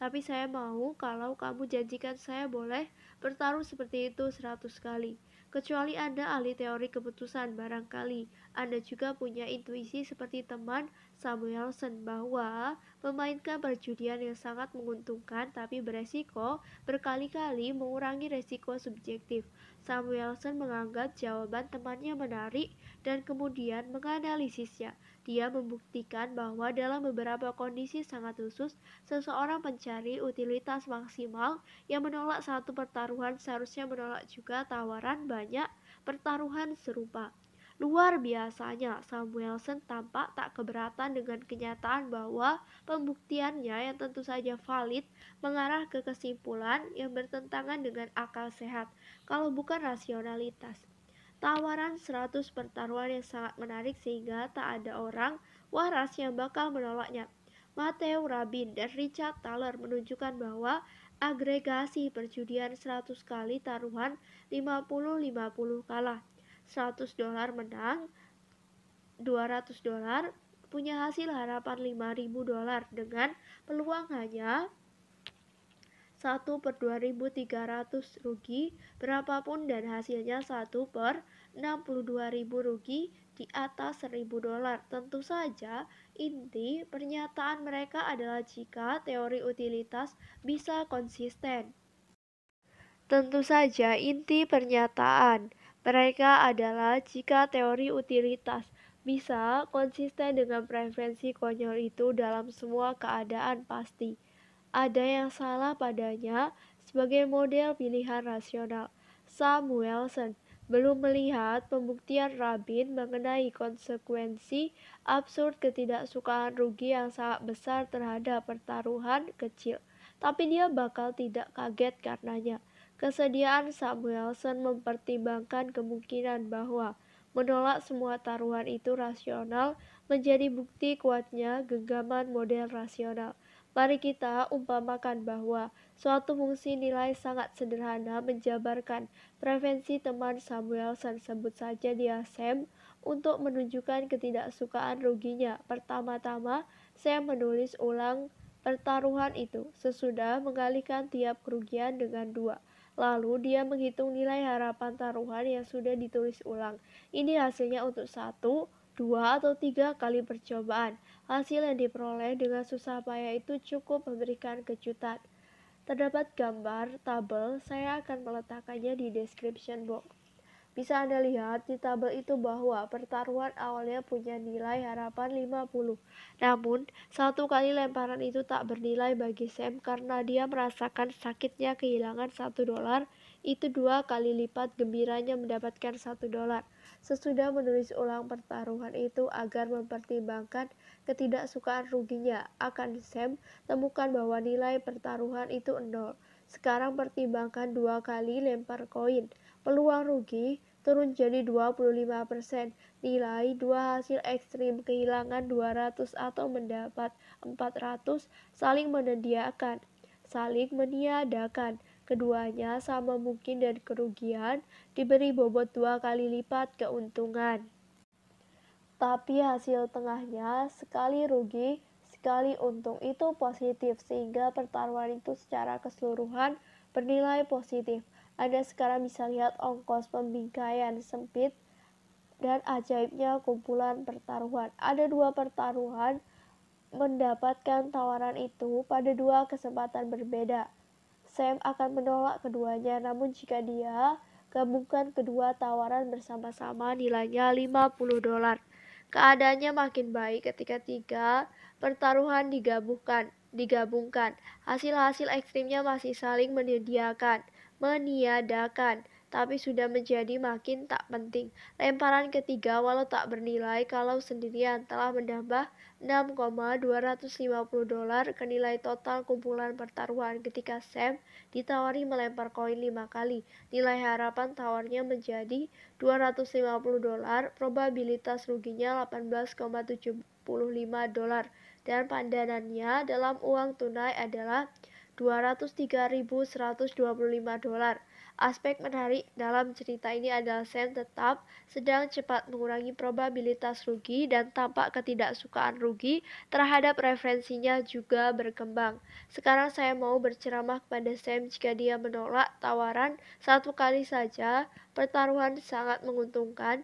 Tapi saya mau kalau kamu janjikan saya boleh bertaruh seperti itu 100 kali. Kecuali Anda ahli teori keputusan, barangkali Anda juga punya intuisi seperti teman Samuelson bahwa memainkan perjudian yang sangat menguntungkan tapi beresiko berkali-kali mengurangi resiko subjektif. Samuelson menganggap jawaban temannya menarik dan kemudian menganalisisnya. Dia membuktikan bahwa dalam beberapa kondisi sangat khusus, seseorang pencari utilitas maksimal yang menolak satu pertaruhan seharusnya menolak juga tawaran banyak pertaruhan serupa. Luar biasanya, Samuelson tampak tak keberatan dengan kenyataan bahwa pembuktiannya yang tentu saja valid mengarah ke kesimpulan yang bertentangan dengan akal sehat, kalau bukan rasionalitas. Tawaran 100 pertaruhan yang sangat menarik sehingga tak ada orang waras yang bakal menolaknya. Matthew Rabin dan Richard Thaler menunjukkan bahwa agregasi perjudian 100 kali taruhan 50-50 kalah. $100 menang, $200 punya hasil harapan $5.000 dengan peluang hanya 1/2300 rugi berapapun dan hasilnya 1/62.000 rugi di atas $1.000. Tentu saja inti pernyataan mereka adalah jika teori utilitas bisa konsisten. Tentu saja inti pernyataan mereka adalah jika teori utilitas bisa konsisten dengan preferensi konyol itu dalam semua keadaan pasti. Ada yang salah padanya sebagai model pilihan rasional. Samuelson belum melihat pembuktian Rabin mengenai konsekuensi absurd ketidaksukaan rugi yang sangat besar terhadap pertaruhan kecil. Tapi dia bakal tidak kaget karenanya. Kesediaan Samuelson mempertimbangkan kemungkinan bahwa menolak semua taruhan itu rasional menjadi bukti kuatnya genggaman model rasional. Mari kita umpamakan bahwa suatu fungsi nilai sangat sederhana menjabarkan preferensi teman Samuelson, sebut saja dia Sam, untuk menunjukkan ketidaksukaan ruginya. Pertama-tama, saya menulis ulang pertaruhan itu sesudah mengalihkan tiap kerugian dengan 2. Lalu dia menghitung nilai harapan taruhan yang sudah ditulis ulang. Ini hasilnya untuk 1, 2, atau 3 kali percobaan. Hasil yang diperoleh dengan susah payah itu cukup memberikan kejutan. Terdapat gambar tabel, saya akan meletakkannya di description box. Bisa Anda lihat di tabel itu bahwa pertaruhan awalnya punya nilai harapan 50. Namun, satu kali lemparan itu tak bernilai bagi Sam karena dia merasakan sakitnya kehilangan $1. Itu 2 kali lipat gembiranya mendapatkan $1. Sesudah menulis ulang pertaruhan itu agar mempertimbangkan ketidaksukaan ruginya akan Sam, temukan bahwa nilai pertaruhan itu 0. Sekarang pertimbangkan 2 kali lempar koin. Peluang rugi turun jadi 25%. Nilai 2 hasil ekstrim kehilangan 200 atau mendapat 400 saling meniadakan. Keduanya sama mungkin dan kerugian diberi bobot 2 kali lipat keuntungan. Tapi hasil tengahnya sekali rugi, sekali untung itu positif sehingga pertaruhan itu secara keseluruhan bernilai positif. Anda sekarang bisa lihat ongkos pembingkaian sempit dan ajaibnya kumpulan pertaruhan. Ada dua pertaruhan mendapatkan tawaran itu pada dua kesempatan berbeda. Sam akan menolak keduanya, namun jika dia gabungkan kedua tawaran bersama-sama nilainya $50. Keadaannya makin baik ketika tiga pertaruhan digabungkan. Hasil-hasil ekstrimnya masih saling meniadakan, tapi sudah menjadi makin tak penting. Lemparan ketiga walau tak bernilai kalau sendirian telah menambah $6,250 ke nilai total kumpulan pertaruhan ketika Sam ditawari melempar koin 5 kali. Nilai harapan tawarnya menjadi $250, probabilitas ruginya $18,75 dan pandanannya dalam uang tunai adalah $203.125. Aspek menarik dalam cerita ini adalah Sam tetap sedang cepat mengurangi probabilitas rugi dan tampak ketidaksukaan rugi terhadap referensinya juga berkembang. Sekarang saya mau berceramah kepada Sam jika dia menolak tawaran satu kali saja, pertaruhan sangat menguntungkan.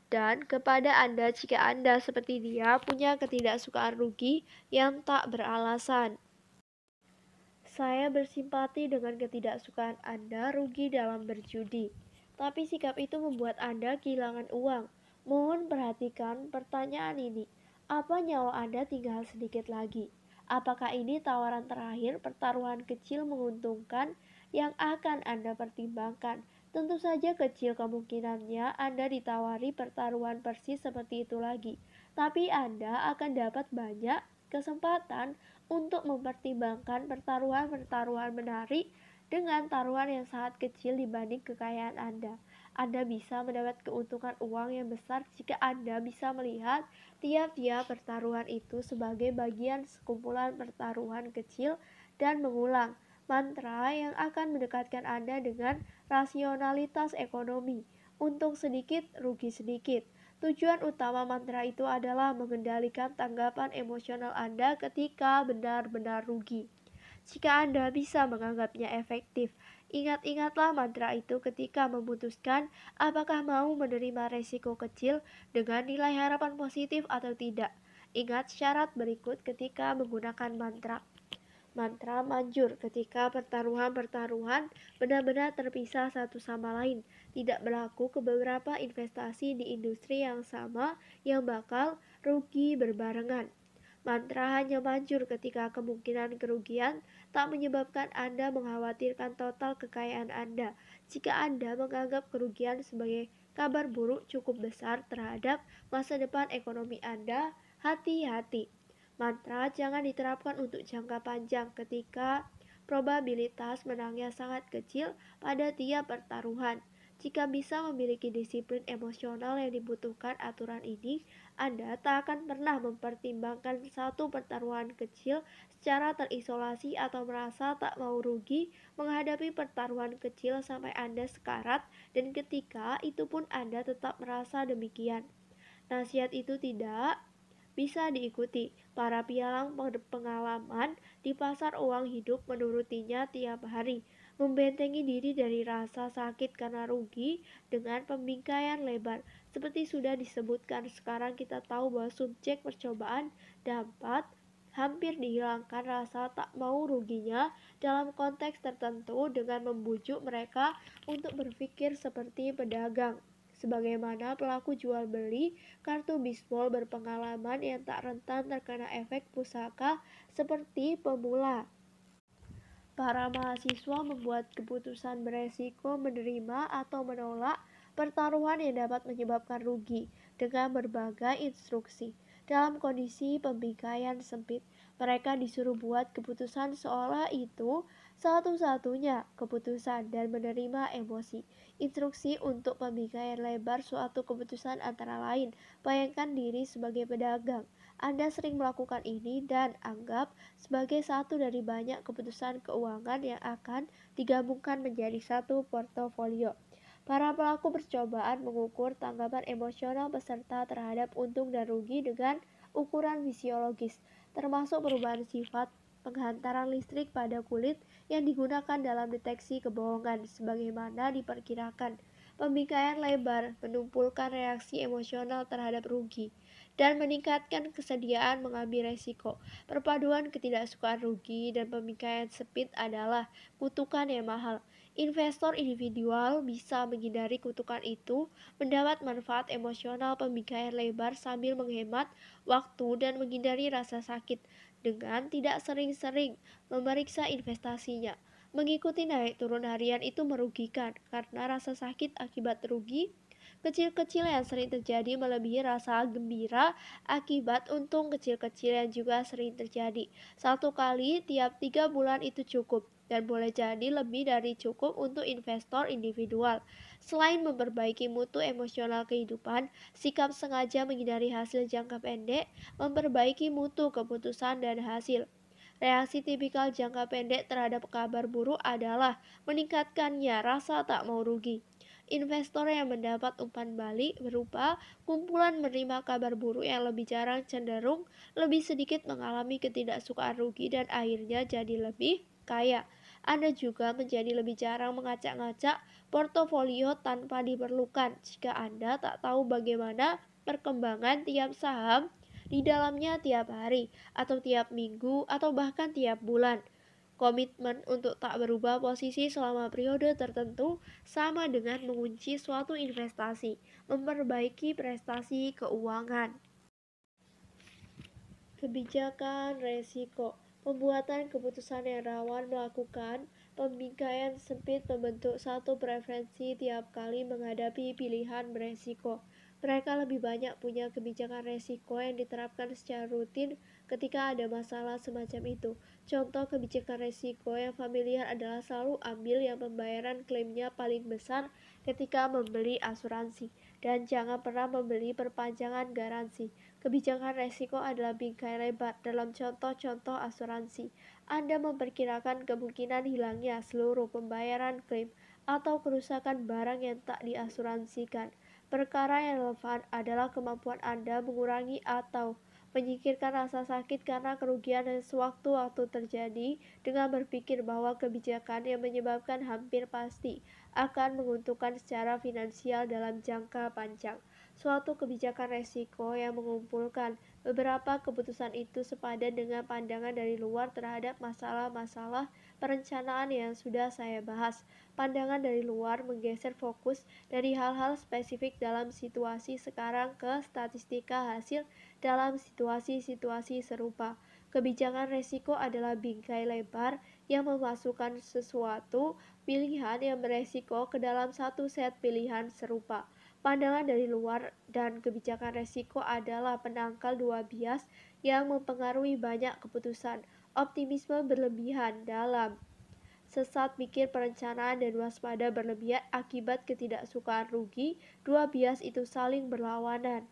Dan kepada Anda jika Anda seperti dia punya ketidaksukaan rugi yang tak beralasan. Saya bersimpati dengan ketidaksukaan Anda rugi dalam berjudi, tapi sikap itu membuat Anda kehilangan uang. Mohon perhatikan pertanyaan ini. Apa nyawa Anda tinggal sedikit lagi? Apakah ini tawaran terakhir pertaruhan kecil menguntungkan yang akan Anda pertimbangkan? Tentu saja kecil kemungkinannya Anda ditawari pertaruhan persis seperti itu lagi, tapi Anda akan dapat banyak kesempatan untuk mempertimbangkan pertaruhan-pertaruhan menarik dengan taruhan yang sangat kecil dibanding kekayaan Anda. Anda bisa mendapat keuntungan uang yang besar jika Anda bisa melihat tiap-tiap pertaruhan itu sebagai bagian sekumpulan pertaruhan kecil dan mengulang mantra yang akan mendekatkan Anda dengan rasionalitas ekonomi. Untung sedikit, rugi sedikit. Tujuan utama mantra itu adalah mengendalikan tanggapan emosional Anda ketika benar-benar rugi. Jika Anda bisa menganggapnya efektif, ingat-ingatlah mantra itu ketika memutuskan apakah mau menerima resiko kecil dengan nilai harapan positif atau tidak. Ingat syarat berikut ketika menggunakan mantra. Mantra manjur ketika pertaruhan-pertaruhan benar-benar terpisah satu sama lain, tidak berlaku ke beberapa investasi di industri yang sama yang bakal rugi berbarengan. Mantra hanya manjur ketika kemungkinan kerugian tak menyebabkan Anda mengkhawatirkan total kekayaan Anda. Jika Anda menganggap kerugian sebagai kabar buruk cukup besar terhadap masa depan ekonomi Anda, hati-hati. Mantra jangan diterapkan untuk jangka panjang ketika probabilitas menangnya sangat kecil pada tiap pertaruhan. Jika bisa memiliki disiplin emosional yang dibutuhkan aturan ini, Anda tak akan pernah mempertimbangkan satu pertaruhan kecil secara terisolasi atau merasa tak mau rugi menghadapi pertaruhan kecil sampai Anda sekarat, dan ketika itu pun Anda tetap merasa demikian. Nasihat itu tidak bisa diikuti. Para pialang pengalaman di pasar uang hidup menurutinya tiap hari, membentengi diri dari rasa sakit karena rugi dengan pembingkaian lebar. Seperti sudah disebutkan, sekarang kita tahu bahwa subjek percobaan dapat hampir dihilangkan rasa tak mau ruginya dalam konteks tertentu dengan membujuk mereka untuk berpikir seperti pedagang. Sebagaimana pelaku jual beli kartu bisbol berpengalaman yang tak rentan terkena efek pusaka seperti pemula. Para mahasiswa membuat keputusan beresiko menerima atau menolak pertaruhan yang dapat menyebabkan rugi dengan berbagai instruksi. Dalam kondisi pembingkaian sempit, mereka disuruh buat keputusan seolah itu satu-satunya keputusan dan menerima emosi. Instruksi untuk pembingkaian lebar suatu keputusan antara lain. Bayangkan diri sebagai pedagang. Anda sering melakukan ini dan anggap sebagai satu dari banyak keputusan keuangan yang akan digabungkan menjadi satu portofolio. Para pelaku percobaan mengukur tanggapan emosional peserta terhadap untung dan rugi dengan ukuran fisiologis, termasuk perubahan sifat penghantaran listrik pada kulit yang digunakan dalam deteksi kebohongan, sebagaimana diperkirakan. Pembingkaian lebar menumpulkan reaksi emosional terhadap rugi dan meningkatkan kesediaan mengambil resiko. Perpaduan ketidaksukaan rugi dan pembingkaian sempit adalah kutukan yang mahal. Investor individual bisa menghindari kutukan itu, mendapat manfaat emosional pembingkaian lebar sambil menghemat waktu dan menghindari rasa sakit dengan tidak sering-sering memeriksa investasinya. Mengikuti naik turun harian itu merugikan karena rasa sakit akibat rugi kecil-kecil yang sering terjadi melebihi rasa gembira akibat untung kecil-kecil yang juga sering terjadi. Satu kali tiap 3 bulan itu cukup dan boleh jadi lebih dari cukup untuk investor individual. Selain memperbaiki mutu emosional kehidupan, sikap sengaja menghindari hasil jangka pendek, memperbaiki mutu keputusan dan hasil. Reaksi tipikal jangka pendek terhadap kabar buruk adalah meningkatkannya rasa tak mau rugi. Investor yang mendapat umpan balik berupa kumpulan menerima kabar buruk yang lebih jarang cenderung lebih sedikit mengalami ketidaksukaan rugi dan akhirnya jadi lebih kaya. Anda juga menjadi lebih jarang mengacak-ngacak portofolio tanpa diperlukan jika Anda tak tahu bagaimana perkembangan tiap saham di dalamnya tiap hari, atau tiap minggu, atau bahkan tiap bulan. Komitmen untuk tak berubah posisi selama periode tertentu sama dengan mengunci suatu investasi, memperbaiki prestasi keuangan. Kebijakan resiko. Pembuatan keputusan yang rawan melakukan pembingkaian sempit membentuk satu preferensi tiap kali menghadapi pilihan beresiko. Mereka lebih banyak punya kebijakan resiko yang diterapkan secara rutin ketika ada masalah semacam itu. Contoh kebijakan resiko yang familiar adalah selalu ambil yang pembayaran klaimnya paling besar ketika membeli asuransi, dan jangan pernah membeli perpanjangan garansi. Kebijakan resiko adalah bingkai lebar dalam contoh-contoh asuransi. Anda memperkirakan kemungkinan hilangnya seluruh pembayaran klaim atau kerusakan barang yang tak diasuransikan. Perkara yang relevan adalah kemampuan Anda mengurangi atau menyingkirkan rasa sakit karena kerugian yang sewaktu-waktu terjadi dengan berpikir bahwa kebijakan yang menyebabkan hampir pasti akan menguntungkan secara finansial dalam jangka panjang. Suatu kebijakan resiko yang mengumpulkan beberapa keputusan itu sepadan dengan pandangan dari luar terhadap masalah-masalah perencanaan yang sudah saya bahas. Pandangan dari luar menggeser fokus dari hal-hal spesifik dalam situasi sekarang ke statistika hasil dalam situasi-situasi serupa. Kebijakan resiko adalah bingkai lebar yang memasukkan sesuatu pilihan yang beresiko ke dalam satu set pilihan serupa. Pandangan dari luar dan kebijakan resiko adalah penangkal dua bias yang mempengaruhi banyak keputusan. Optimisme berlebihan dalam sesat pikir perencanaan dan waspada berlebihan akibat ketidaksukaan rugi. Dua bias itu saling berlawanan.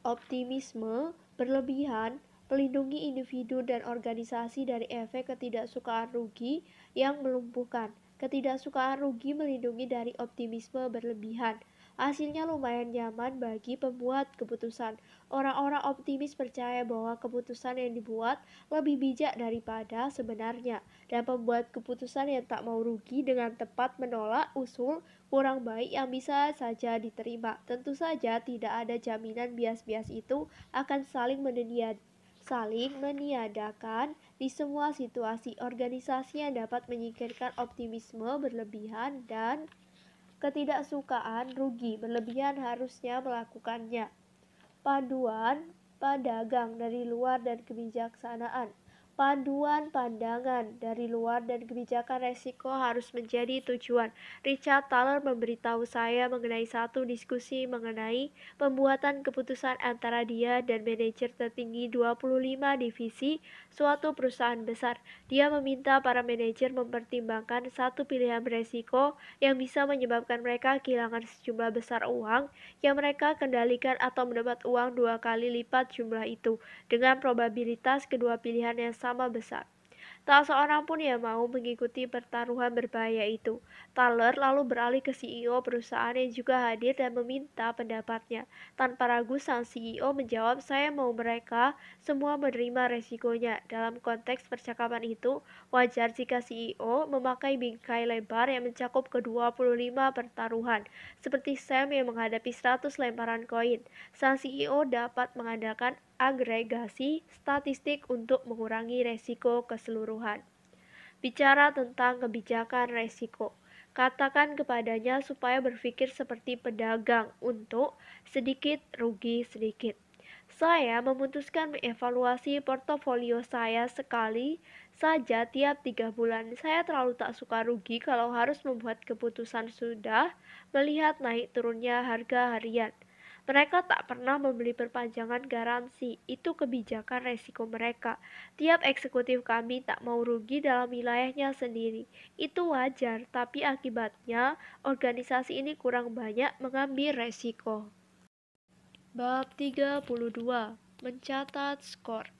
Optimisme berlebihan melindungi individu dan organisasi dari efek ketidaksukaan rugi yang melumpuhkan. Ketidaksukaan rugi melindungi dari optimisme berlebihan. Hasilnya lumayan nyaman bagi pembuat keputusan. Orang-orang optimis percaya bahwa keputusan yang dibuat lebih bijak daripada sebenarnya, dan pembuat keputusan yang tak mau rugi dengan tepat menolak usul kurang baik yang bisa saja diterima. Tentu saja tidak ada jaminan bias-bias itu akan saling meniadakan di semua situasi. Organisasi yang dapat menyingkirkan optimisme berlebihan dan ketidaksukaan rugi berlebihan harusnya melakukannya. Paduan pedagang dari luar dan kebijaksanaan. Paduan pandangan dari luar dan kebijakan resiko harus menjadi tujuan. Richard Thaler memberitahu saya mengenai satu diskusi mengenai pembuatan keputusan antara dia dan manajer tertinggi 25 divisi suatu perusahaan besar. Dia meminta para manajer mempertimbangkan satu pilihan beresiko yang bisa menyebabkan mereka kehilangan sejumlah besar uang yang mereka kendalikan atau mendapat uang 2 kali lipat jumlah itu dengan probabilitas kedua pilihan yang sama besar. Tak seorang pun yang mau mengikuti pertaruhan berbahaya itu. Thaler lalu beralih ke CEO perusahaan yang juga hadir dan meminta pendapatnya. Tanpa ragu, sang CEO menjawab, "Saya mau mereka semua menerima resikonya." Dalam konteks percakapan itu, wajar jika CEO memakai bingkai lebar yang mencakup ke-25 pertaruhan. Seperti Sam yang menghadapi 100 lemparan koin, sang CEO dapat mengandalkan agregasi statistik untuk mengurangi resiko keseluruhan. Bicara tentang kebijakan resiko, katakan kepadanya supaya berpikir seperti pedagang untuk sedikit rugi sedikit. Saya memutuskan mengevaluasi portofolio saya sekali saja tiap 3 bulan. Saya terlalu tak suka rugi kalau harus membuat keputusan sudah melihat naik turunnya harga harian. Mereka tak pernah membeli perpanjangan garansi, itu kebijakan resiko mereka. Tiap eksekutif kami tak mau rugi dalam wilayahnya sendiri. Itu wajar, tapi akibatnya organisasi ini kurang banyak mengambil resiko. Bab 32. Mencatat skor.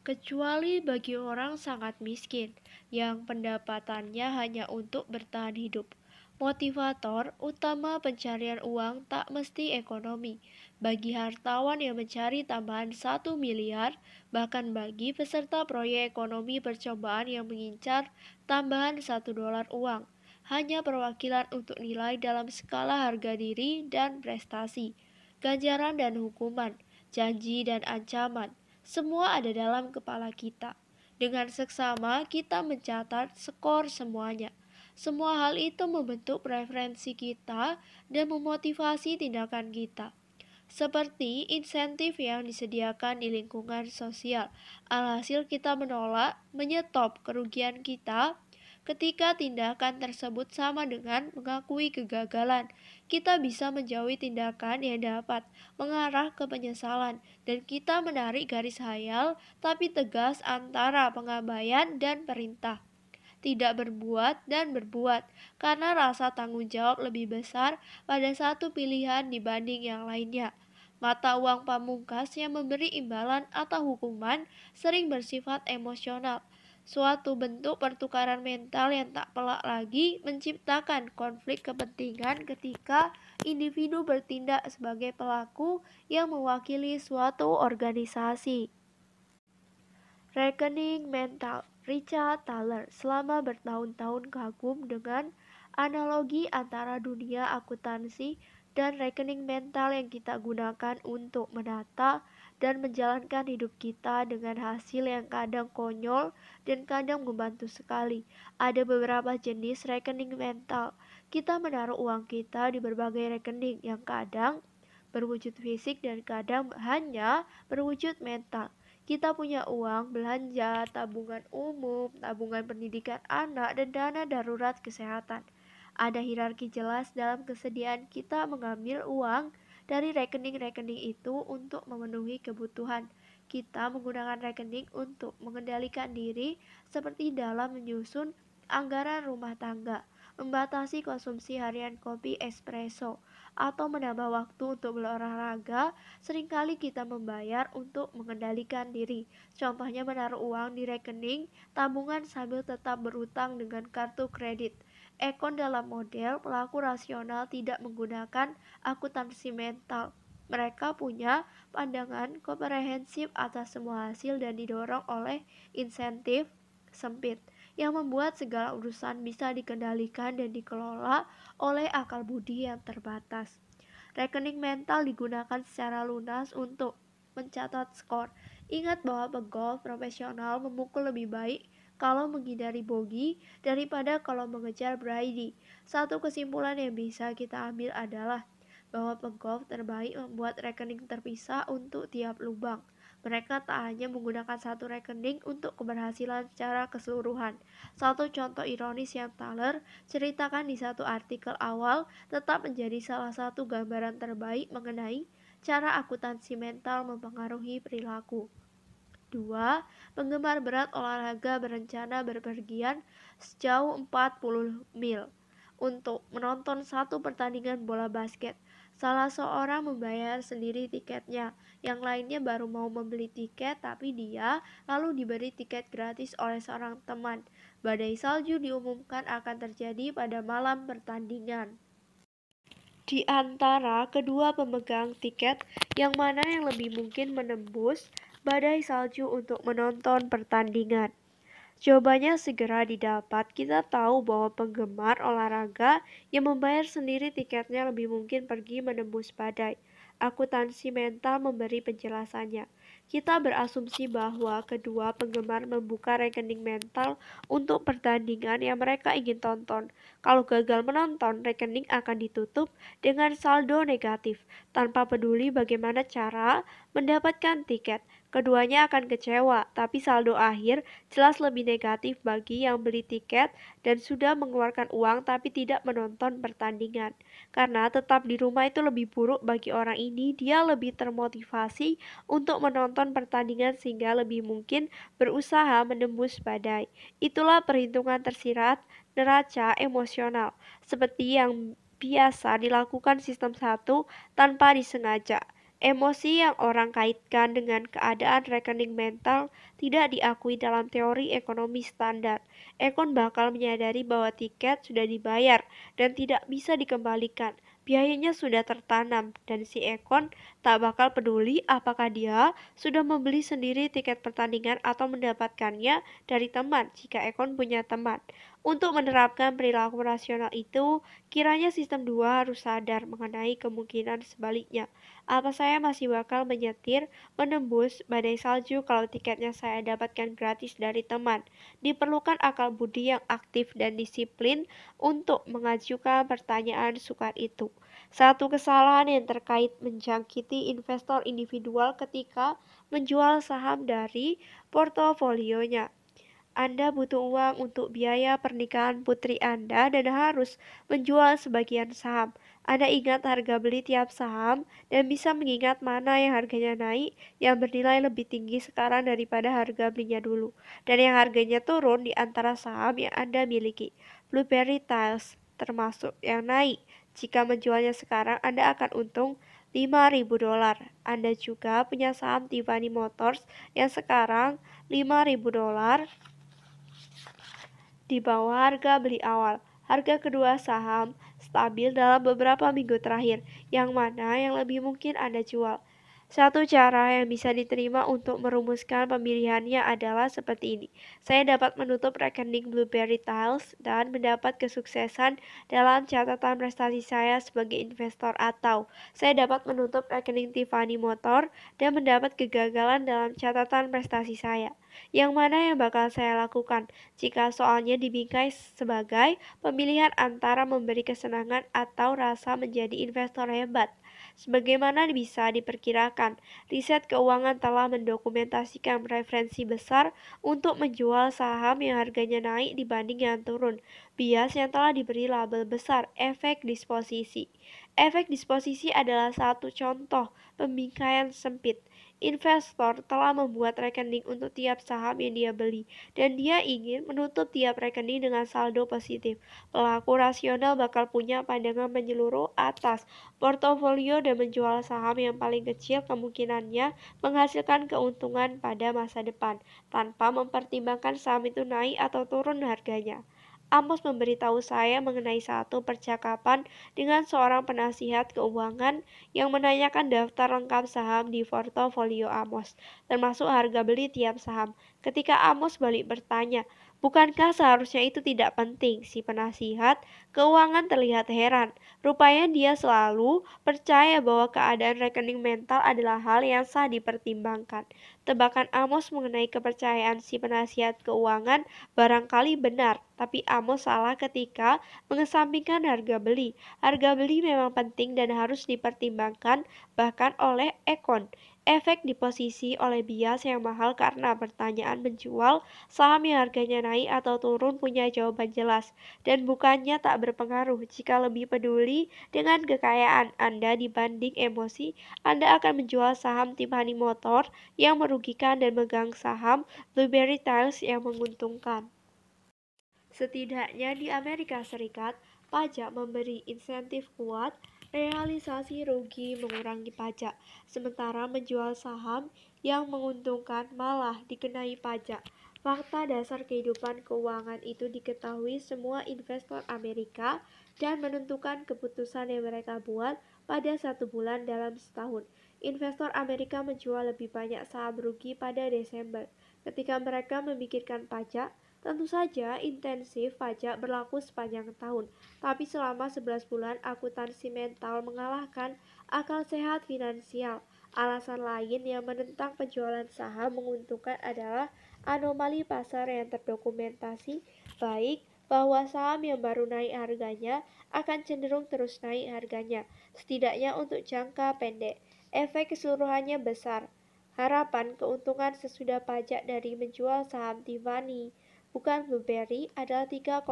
Kecuali bagi orang sangat miskin yang pendapatannya hanya untuk bertahan hidup. Motivator utama pencarian uang tak mesti ekonomi. Bagi hartawan yang mencari tambahan 1 miliar, bahkan bagi peserta proyek ekonomi percobaan yang mengincar tambahan $1 uang, hanya perwakilan untuk nilai dalam skala harga diri dan prestasi, ganjaran dan hukuman, janji dan ancaman. Semua ada dalam kepala kita. Dengan seksama, kita mencatat skor semuanya. Semua hal itu membentuk preferensi kita dan memotivasi tindakan kita. Seperti insentif yang disediakan di lingkungan sosial. Alhasil kita menolak, menyetop kerugian kita ketika tindakan tersebut sama dengan mengakui kegagalan. Kita bisa menjauhi tindakan yang dapat mengarah ke penyesalan, dan kita menarik garis hayal tapi tegas antara pengabaian dan perintah. Tidak berbuat dan berbuat, karena rasa tanggung jawab lebih besar pada satu pilihan dibanding yang lainnya. Mata uang pamungkas yang memberi imbalan atau hukuman sering bersifat emosional. Suatu bentuk pertukaran mental yang tak pelak lagi menciptakan konflik kepentingan ketika individu bertindak sebagai pelaku yang mewakili suatu organisasi. Rekening mental. Richard Thaler selama bertahun-tahun kagum dengan analogi antara dunia akuntansi dan rekening mental yang kita gunakan untuk menata dan menjalankan hidup kita dengan hasil yang kadang konyol dan kadang membantu sekali. Ada beberapa jenis rekening mental. Kita menaruh uang kita di berbagai rekening yang kadang berwujud fisik dan kadang hanya berwujud mental. Kita punya uang belanja, tabungan umum, tabungan pendidikan anak, dan dana darurat kesehatan. Ada hierarki jelas dalam kesediaan kita mengambil uang dari rekening-rekening itu untuk memenuhi kebutuhan. Kita menggunakan rekening untuk mengendalikan diri seperti dalam menyusun anggaran rumah tangga, membatasi konsumsi harian kopi espresso, atau menambah waktu untuk berolahraga. Seringkali kita membayar untuk mengendalikan diri. Contohnya menaruh uang di rekening tabungan sambil tetap berutang dengan kartu kredit. Ekon dalam model pelaku rasional tidak menggunakan akuntansi mental. Mereka punya pandangan komprehensif atas semua hasil dan didorong oleh insentif sempit yang membuat segala urusan bisa dikendalikan dan dikelola oleh akal budi yang terbatas. Rekening mental digunakan secara lunas untuk mencatat skor. Ingat bahwa pegolf profesional memukul lebih baik kalau menghindari bogey daripada kalau mengejar birdie. Satu kesimpulan yang bisa kita ambil adalah bahwa pegolf terbaik membuat rekening terpisah untuk tiap lubang. Mereka tak hanya menggunakan satu rekening untuk keberhasilan secara keseluruhan. Satu contoh ironis yang Thaler ceritakan di satu artikel awal tetap menjadi salah satu gambaran terbaik mengenai cara akuntansi mental mempengaruhi perilaku. 2. Penggemar berat olahraga berencana berpergian sejauh 40 mil untuk menonton satu pertandingan bola basket. Salah seorang membayar sendiri tiketnya, yang lainnya baru mau membeli tiket tapi dia lalu diberi tiket gratis oleh seorang teman. Badai salju diumumkan akan terjadi pada malam pertandingan. Di antara kedua pemegang tiket, yang mana yang lebih mungkin menembus badai salju untuk menonton pertandingan? Jawabannya segera didapat. Kita tahu bahwa penggemar olahraga yang membayar sendiri tiketnya lebih mungkin pergi menembus badai. Akuntansi mental memberi penjelasannya. Kita berasumsi bahwa kedua penggemar membuka rekening mental untuk pertandingan yang mereka ingin tonton. Kalau gagal menonton, rekening akan ditutup dengan saldo negatif. Tanpa peduli bagaimana cara mendapatkan tiket, keduanya akan kecewa, tapi saldo akhir jelas lebih negatif bagi yang beli tiket dan sudah mengeluarkan uang tapi tidak menonton pertandingan. Karena tetap di rumah itu lebih buruk bagi orang ini, dia lebih termotivasi untuk menonton pertandingan sehingga lebih mungkin berusaha menembus badai. Itulah perhitungan tersirat neraca emosional, seperti yang biasa dilakukan sistem satu tanpa disengaja. Emosi yang orang kaitkan dengan keadaan rekening mental tidak diakui dalam teori ekonomi standar. Ekon bakal menyadari bahwa tiket sudah dibayar dan tidak bisa dikembalikan. Biayanya sudah tertanam dan si Ekon tak bakal peduli apakah dia sudah membeli sendiri tiket pertandingan atau mendapatkannya dari teman jika Ekon punya teman. Untuk menerapkan perilaku rasional itu, kiranya sistem 2 harus sadar mengenai kemungkinan sebaliknya. Apa saya masih bakal menyetir menembus badai salju kalau tiketnya saya dapatkan gratis dari teman? Diperlukan akal budi yang aktif dan disiplin untuk mengajukan pertanyaan sukar itu. Satu kesalahan yang terkait menjangkiti investor individual ketika menjual saham dari portofolionya. Anda butuh uang untuk biaya pernikahan putri Anda dan harus menjual sebagian saham. Anda ingat harga beli tiap saham dan bisa mengingat mana yang harganya naik yang bernilai lebih tinggi sekarang daripada harga belinya dulu. Dan yang harganya turun di antara saham yang Anda miliki. Blueberry Tiles termasuk yang naik. Jika menjualnya sekarang, Anda akan untung $5.000. Anda juga punya saham Tiffany Motors yang sekarang $5.000 di bawah harga beli awal. Harga kedua saham stabil dalam beberapa minggu terakhir, yang mana yang lebih mungkin Anda jual. Satu cara yang bisa diterima untuk merumuskan pemilihannya adalah seperti ini. Saya dapat menutup rekening Blueberry Tiles dan mendapat kesuksesan dalam catatan prestasi saya sebagai investor, atau saya dapat menutup rekening Tiffany Motor dan mendapat kegagalan dalam catatan prestasi saya. Yang mana yang bakal saya lakukan jika soalnya dibingkai sebagai pemilihan antara memberi kesenangan atau rasa menjadi investor hebat? Sebagaimana bisa diperkirakan, riset keuangan telah mendokumentasikan preferensi besar untuk menjual saham yang harganya naik dibanding yang turun. Bias yang telah diberi label besar efek disposisi. Efek disposisi adalah satu contoh pembingkaian sempit. Investor telah membuat rekening untuk tiap saham yang dia beli, dan dia ingin menutup tiap rekening dengan saldo positif. Pelaku rasional bakal punya pandangan menyeluruh atas portofolio dan menjual saham yang paling kecil kemungkinannya menghasilkan keuntungan pada masa depan, tanpa mempertimbangkan saham itu naik atau turun harganya. Amos memberitahu saya mengenai satu percakapan dengan seorang penasihat keuangan yang menanyakan daftar lengkap saham di portofolio Amos, termasuk harga beli tiap saham. Ketika Amos balik bertanya, "Bukankah seharusnya itu tidak penting?" Si penasihat keuangan terlihat heran. Rupanya dia selalu percaya bahwa keadaan rekening mental adalah hal yang sah dipertimbangkan. Tebakan Amos mengenai kepercayaan si penasihat keuangan barangkali benar, tapi Amos salah ketika mengesampingkan harga beli. Harga beli memang penting dan harus dipertimbangkan bahkan oleh Ekon. Efek disposisi oleh bias yang mahal karena pertanyaan menjual saham yang harganya naik atau turun punya jawaban jelas, dan bukannya tak berpengaruh. Jika lebih peduli dengan kekayaan Anda dibanding emosi, Anda akan menjual saham Tiffany Motor yang merugikan dan megang saham Blueberry Tiles yang menguntungkan. Setidaknya di Amerika Serikat, pajak memberi insentif kuat Realisasi rugi mengurangi pajak, sementara menjual saham yang menguntungkan malah dikenai pajak. Fakta dasar kehidupan keuangan itu diketahui semua investor Amerika dan menentukan keputusan yang mereka buat pada 1 bulan dalam setahun. Investor Amerika menjual lebih banyak saham rugi pada Desember. Ketika mereka memikirkan pajak, tentu saja intensif pajak berlaku sepanjang tahun. Tapi selama 11 bulan akuntansi mental mengalahkan akal sehat finansial. Alasan lain yang menentang penjualan saham menguntungkan adalah anomali pasar yang terdokumentasi baik bahwa saham yang baru naik harganya akan cenderung terus naik harganya, setidaknya untuk jangka pendek. Efek keseluruhannya besar. Harapan keuntungan sesudah pajak dari menjual saham Tiffany bukan BlueBerry adalah 3,4%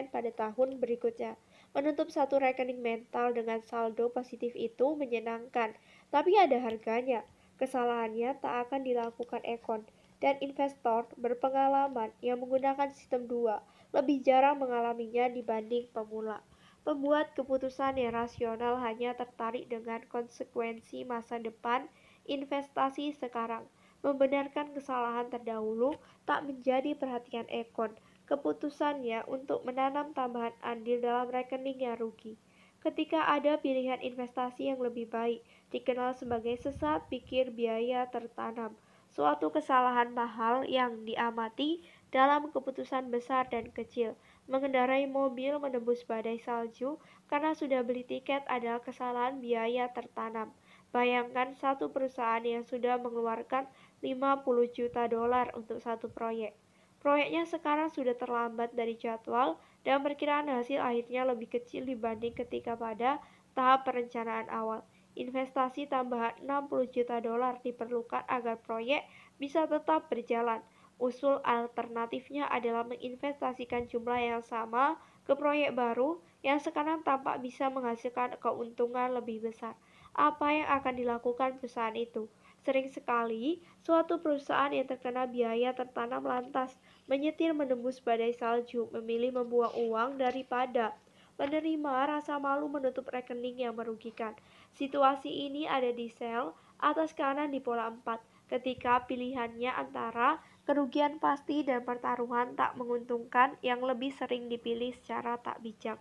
pada tahun berikutnya. Menutup satu rekening mental dengan saldo positif itu menyenangkan, tapi ada harganya. Kesalahannya tak akan dilakukan ekon, dan investor berpengalaman yang menggunakan sistem 2 lebih jarang mengalaminya dibanding pemula. Pembuat keputusan yang rasional hanya tertarik dengan konsekuensi masa depan investasi sekarang. Membenarkan kesalahan terdahulu tak menjadi perhatian ekon. Keputusannya untuk menanam tambahan andil dalam rekening yang rugi. Ketika ada pilihan investasi yang lebih baik, dikenal sebagai sesat pikir biaya tertanam, suatu kesalahan mahal yang diamati dalam keputusan besar dan kecil. Mengendarai mobil menembus badai salju karena sudah beli tiket adalah kesalahan biaya tertanam. Bayangkan satu perusahaan yang sudah mengeluarkan 50 juta dolar untuk satu proyek. Proyeknya sekarang sudah terlambat dari jadwal dan perkiraan hasil akhirnya lebih kecil dibanding ketika pada tahap perencanaan awal. Investasi tambahan 60 juta dolar diperlukan agar proyek bisa tetap berjalan. Usul alternatifnya adalah menginvestasikan jumlah yang sama ke proyek baru yang sekarang tampak bisa menghasilkan keuntungan lebih besar. Apa yang akan dilakukan perusahaan itu? Sering sekali, suatu perusahaan yang terkena biaya tertanam lantas menyetir menembus badai salju, memilih membuang uang daripada menerima rasa malu menutup rekening yang merugikan. Situasi ini ada di sel atas kanan di pola 4, ketika pilihannya antara kerugian pasti dan pertaruhan tak menguntungkan yang lebih sering dipilih secara tak bijak.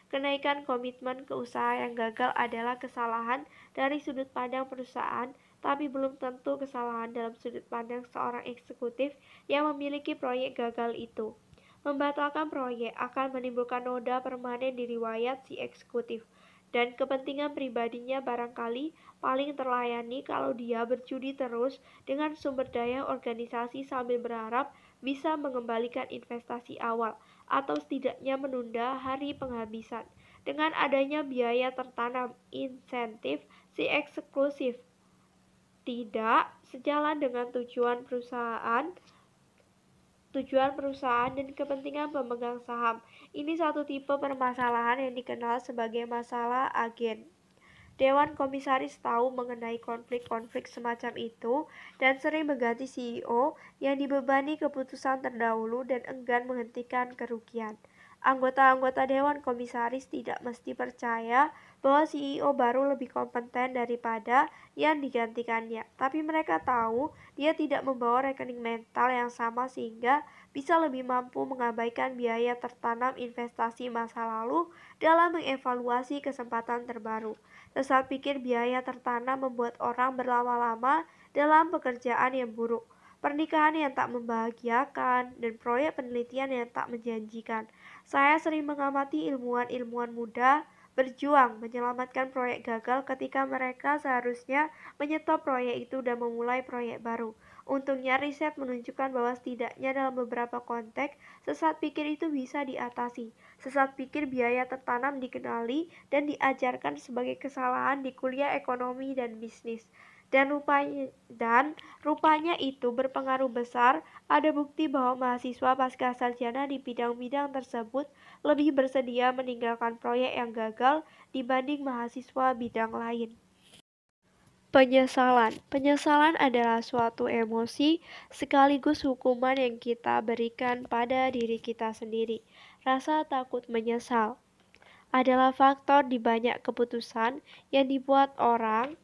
Kenaikan komitmen ke usaha yang gagal adalah kesalahan dari sudut pandang perusahaan, tapi belum tentu kesalahan dalam sudut pandang seorang eksekutif yang memiliki proyek gagal itu. Membatalkan proyek akan menimbulkan noda permanen di riwayat si eksekutif, dan kepentingan pribadinya barangkali paling terlayani kalau dia berjudi terus dengan sumber daya organisasi sambil berharap bisa mengembalikan investasi awal, atau setidaknya menunda hari penghabisan. Dengan adanya biaya tertanam insentif si eksklusif tidak sejalan dengan tujuan perusahaan dan kepentingan pemegang saham. Ini satu tipe permasalahan yang dikenal sebagai masalah agen. Dewan komisaris tahu mengenai konflik-konflik semacam itu dan sering mengganti CEO yang dibebani keputusan terdahulu dan enggan menghentikan kerugian. Anggota-anggota Dewan Komisaris tidak mesti percaya bahwa CEO baru lebih kompeten daripada yang digantikannya, tapi mereka tahu dia tidak membawa rekening mental yang sama sehingga bisa lebih mampu mengabaikan biaya tertanam investasi masa lalu dalam mengevaluasi kesempatan terbaru. Sesat pikir biaya tertanam membuat orang berlama-lama dalam pekerjaan yang buruk, pernikahan yang tak membahagiakan, dan proyek penelitian yang tak menjanjikan. Saya sering mengamati ilmuwan-ilmuwan muda berjuang menyelamatkan proyek gagal ketika mereka seharusnya menyetop proyek itu dan memulai proyek baru. Untungnya riset menunjukkan bahwa setidaknya dalam beberapa konteks, sesat pikir itu bisa diatasi. Sesat pikir biaya tertanam dikenali dan diajarkan sebagai kesalahan di kuliah ekonomi dan bisnis. Dan rupanya itu berpengaruh besar. Ada bukti bahwa mahasiswa pasca sarjana di bidang-bidang tersebut lebih bersedia meninggalkan proyek yang gagal dibanding mahasiswa bidang lain. Penyesalan. Penyesalan adalah suatu emosi sekaligus hukuman yang kita berikan pada diri kita sendiri. Rasa takut menyesal adalah faktor di banyak keputusan yang dibuat orang.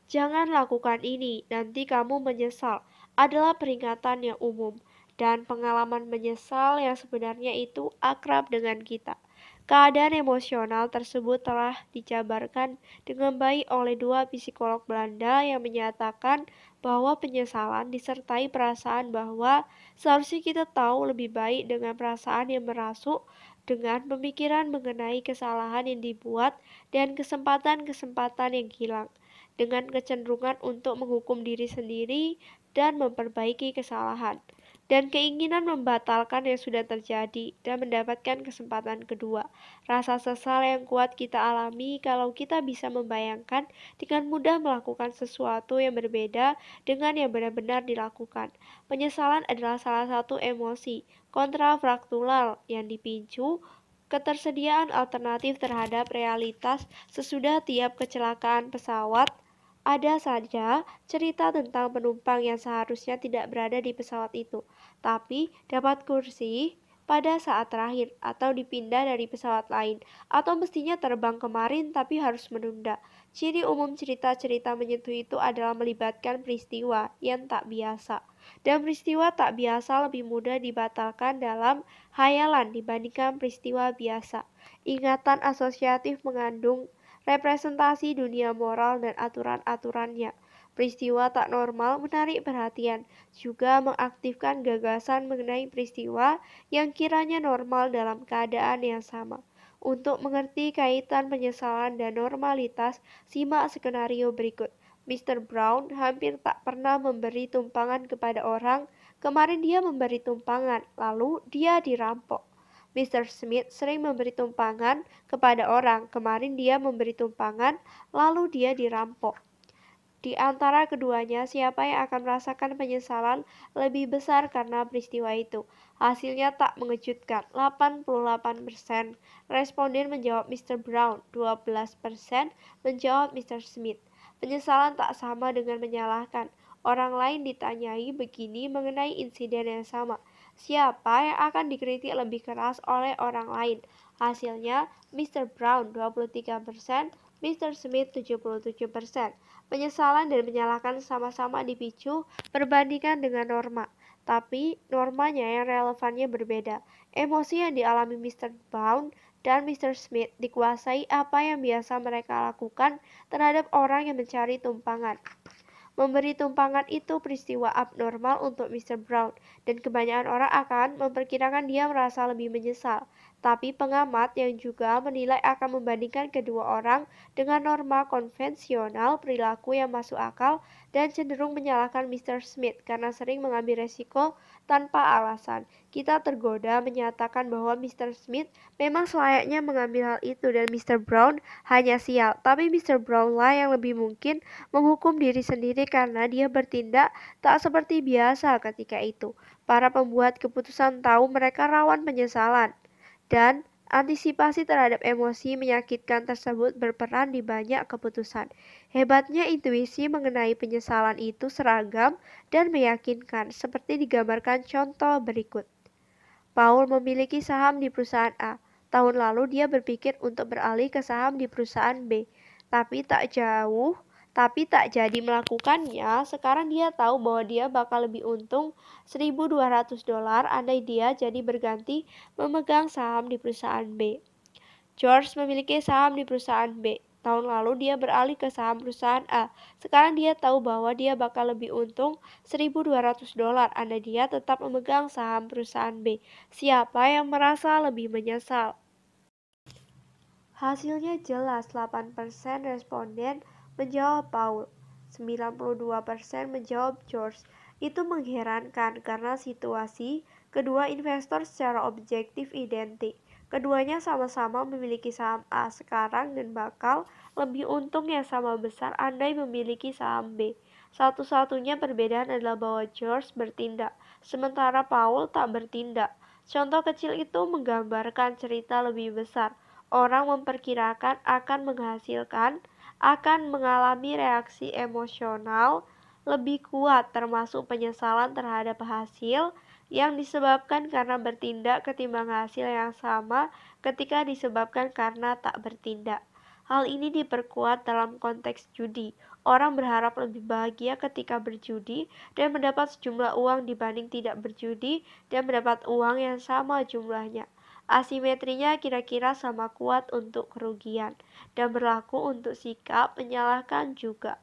Jangan lakukan ini, nanti kamu menyesal, adalah peringatan yang umum, dan pengalaman menyesal yang sebenarnya itu akrab dengan kita. Keadaan emosional tersebut telah dijabarkan dengan baik oleh dua psikolog Belanda yang menyatakan bahwa penyesalan disertai perasaan bahwa seharusnya kita tahu lebih baik dengan perasaan yang merasuk dengan pemikiran mengenai kesalahan yang dibuat dan kesempatan-kesempatan yang hilang dengan kecenderungan untuk menghukum diri sendiri dan memperbaiki kesalahan, dan keinginan membatalkan yang sudah terjadi dan mendapatkan kesempatan kedua. Rasa sesal yang kuat kita alami kalau kita bisa membayangkan dengan mudah melakukan sesuatu yang berbeda dengan yang benar-benar dilakukan. Penyesalan adalah salah satu emosi kontrafaktual yang dipicu ketersediaan alternatif terhadap realitas sesudah tiap kecelakaan pesawat. Ada saja cerita tentang penumpang yang seharusnya tidak berada di pesawat itu, tapi dapat kursi pada saat terakhir, atau dipindah dari pesawat lain, atau mestinya terbang kemarin tapi harus menunda. Ciri umum cerita-cerita menyentuh itu adalah melibatkan peristiwa yang tak biasa. Dan peristiwa tak biasa lebih mudah dibatalkan dalam hayalan dibandingkan peristiwa biasa. Ingatan asosiatif mengandung representasi dunia moral dan aturan-aturannya. Peristiwa tak normal menarik perhatian, juga mengaktifkan gagasan mengenai peristiwa yang kiranya normal dalam keadaan yang sama. Untuk mengerti kaitan penyesalan dan normalitas, simak skenario berikut. Mr. Brown hampir tak pernah memberi tumpangan kepada orang. Kemarin dia memberi tumpangan, lalu dia dirampok. Mr. Smith sering memberi tumpangan kepada orang. Kemarin dia memberi tumpangan, lalu dia dirampok. Di antara keduanya, siapa yang akan merasakan penyesalan lebih besar karena peristiwa itu? Hasilnya tak mengejutkan. 88% responden menjawab Mr. Brown, 12% menjawab Mr. Smith. Penyesalan tak sama dengan menyalahkan. Orang lain ditanyai begini mengenai insiden yang sama. Siapa yang akan dikritik lebih keras oleh orang lain? Hasilnya, Mr. Brown 23%, Mr. Smith 77%. Penyesalan dan menyalahkan sama-sama dipicu perbandingan dengan norma, tapi normanya yang relevannya berbeda. Emosi yang dialami Mr. Brown dan Mr. Smith dikuasai apa yang biasa mereka lakukan terhadap orang yang mencari tumpangan. Memberi tumpangan itu peristiwa abnormal untuk Mr. Brown, dan kebanyakan orang akan memperkirakan dia merasa lebih menyesal. Tapi pengamat yang juga menilai akan membandingkan kedua orang dengan norma konvensional perilaku yang masuk akal dan cenderung menyalahkan Mr. Smith karena sering mengambil resiko tanpa alasan. Kita tergoda menyatakan bahwa Mr. Smith memang selayaknya mengambil hal itu dan Mr. Brown hanya sial. Tapi Mr. Brown lah yang lebih mungkin menghukum diri sendiri karena dia bertindak tak seperti biasa ketika itu. Para pembuat keputusan tahu mereka rawan penyesalan, dan antisipasi terhadap emosi menyakitkan tersebut berperan di banyak keputusan. Hebatnya intuisi mengenai penyesalan itu seragam dan meyakinkan, seperti digambarkan contoh berikut. Paul memiliki saham di perusahaan A. Tahun lalu dia berpikir untuk beralih ke saham di perusahaan B. Tapi tak jadi melakukannya. Sekarang dia tahu bahwa dia bakal lebih untung $1.200 andai dia jadi berganti memegang saham di perusahaan B. George memiliki saham di perusahaan B. Tahun lalu dia beralih ke saham perusahaan A. Sekarang dia tahu bahwa dia bakal lebih untung $1.200 andai dia tetap memegang saham perusahaan B. Siapa yang merasa lebih menyesal? Hasilnya jelas, 8% responden menjawab Paul, 92% menjawab George. Itu mengherankan karena situasi kedua investor secara objektif identik. Keduanya sama-sama memiliki saham A sekarang dan bakal lebih untung yang sama besar andai memiliki saham B. Satu-satunya perbedaan adalah bahwa George bertindak, sementara Paul tak bertindak. Contoh kecil itu menggambarkan cerita lebih besar. Orang memperkirakan akan mengalami reaksi emosional lebih kuat termasuk penyesalan terhadap hasil yang disebabkan karena bertindak ketimbang hasil yang sama ketika disebabkan karena tak bertindak. Hal ini diperkuat dalam konteks judi. Orang berharap lebih bahagia ketika berjudi dan mendapat sejumlah uang dibanding tidak berjudi dan mendapat uang yang sama jumlahnya. Asimetrinya kira-kira sama kuat untuk kerugian dan berlaku untuk sikap menyalahkan juga.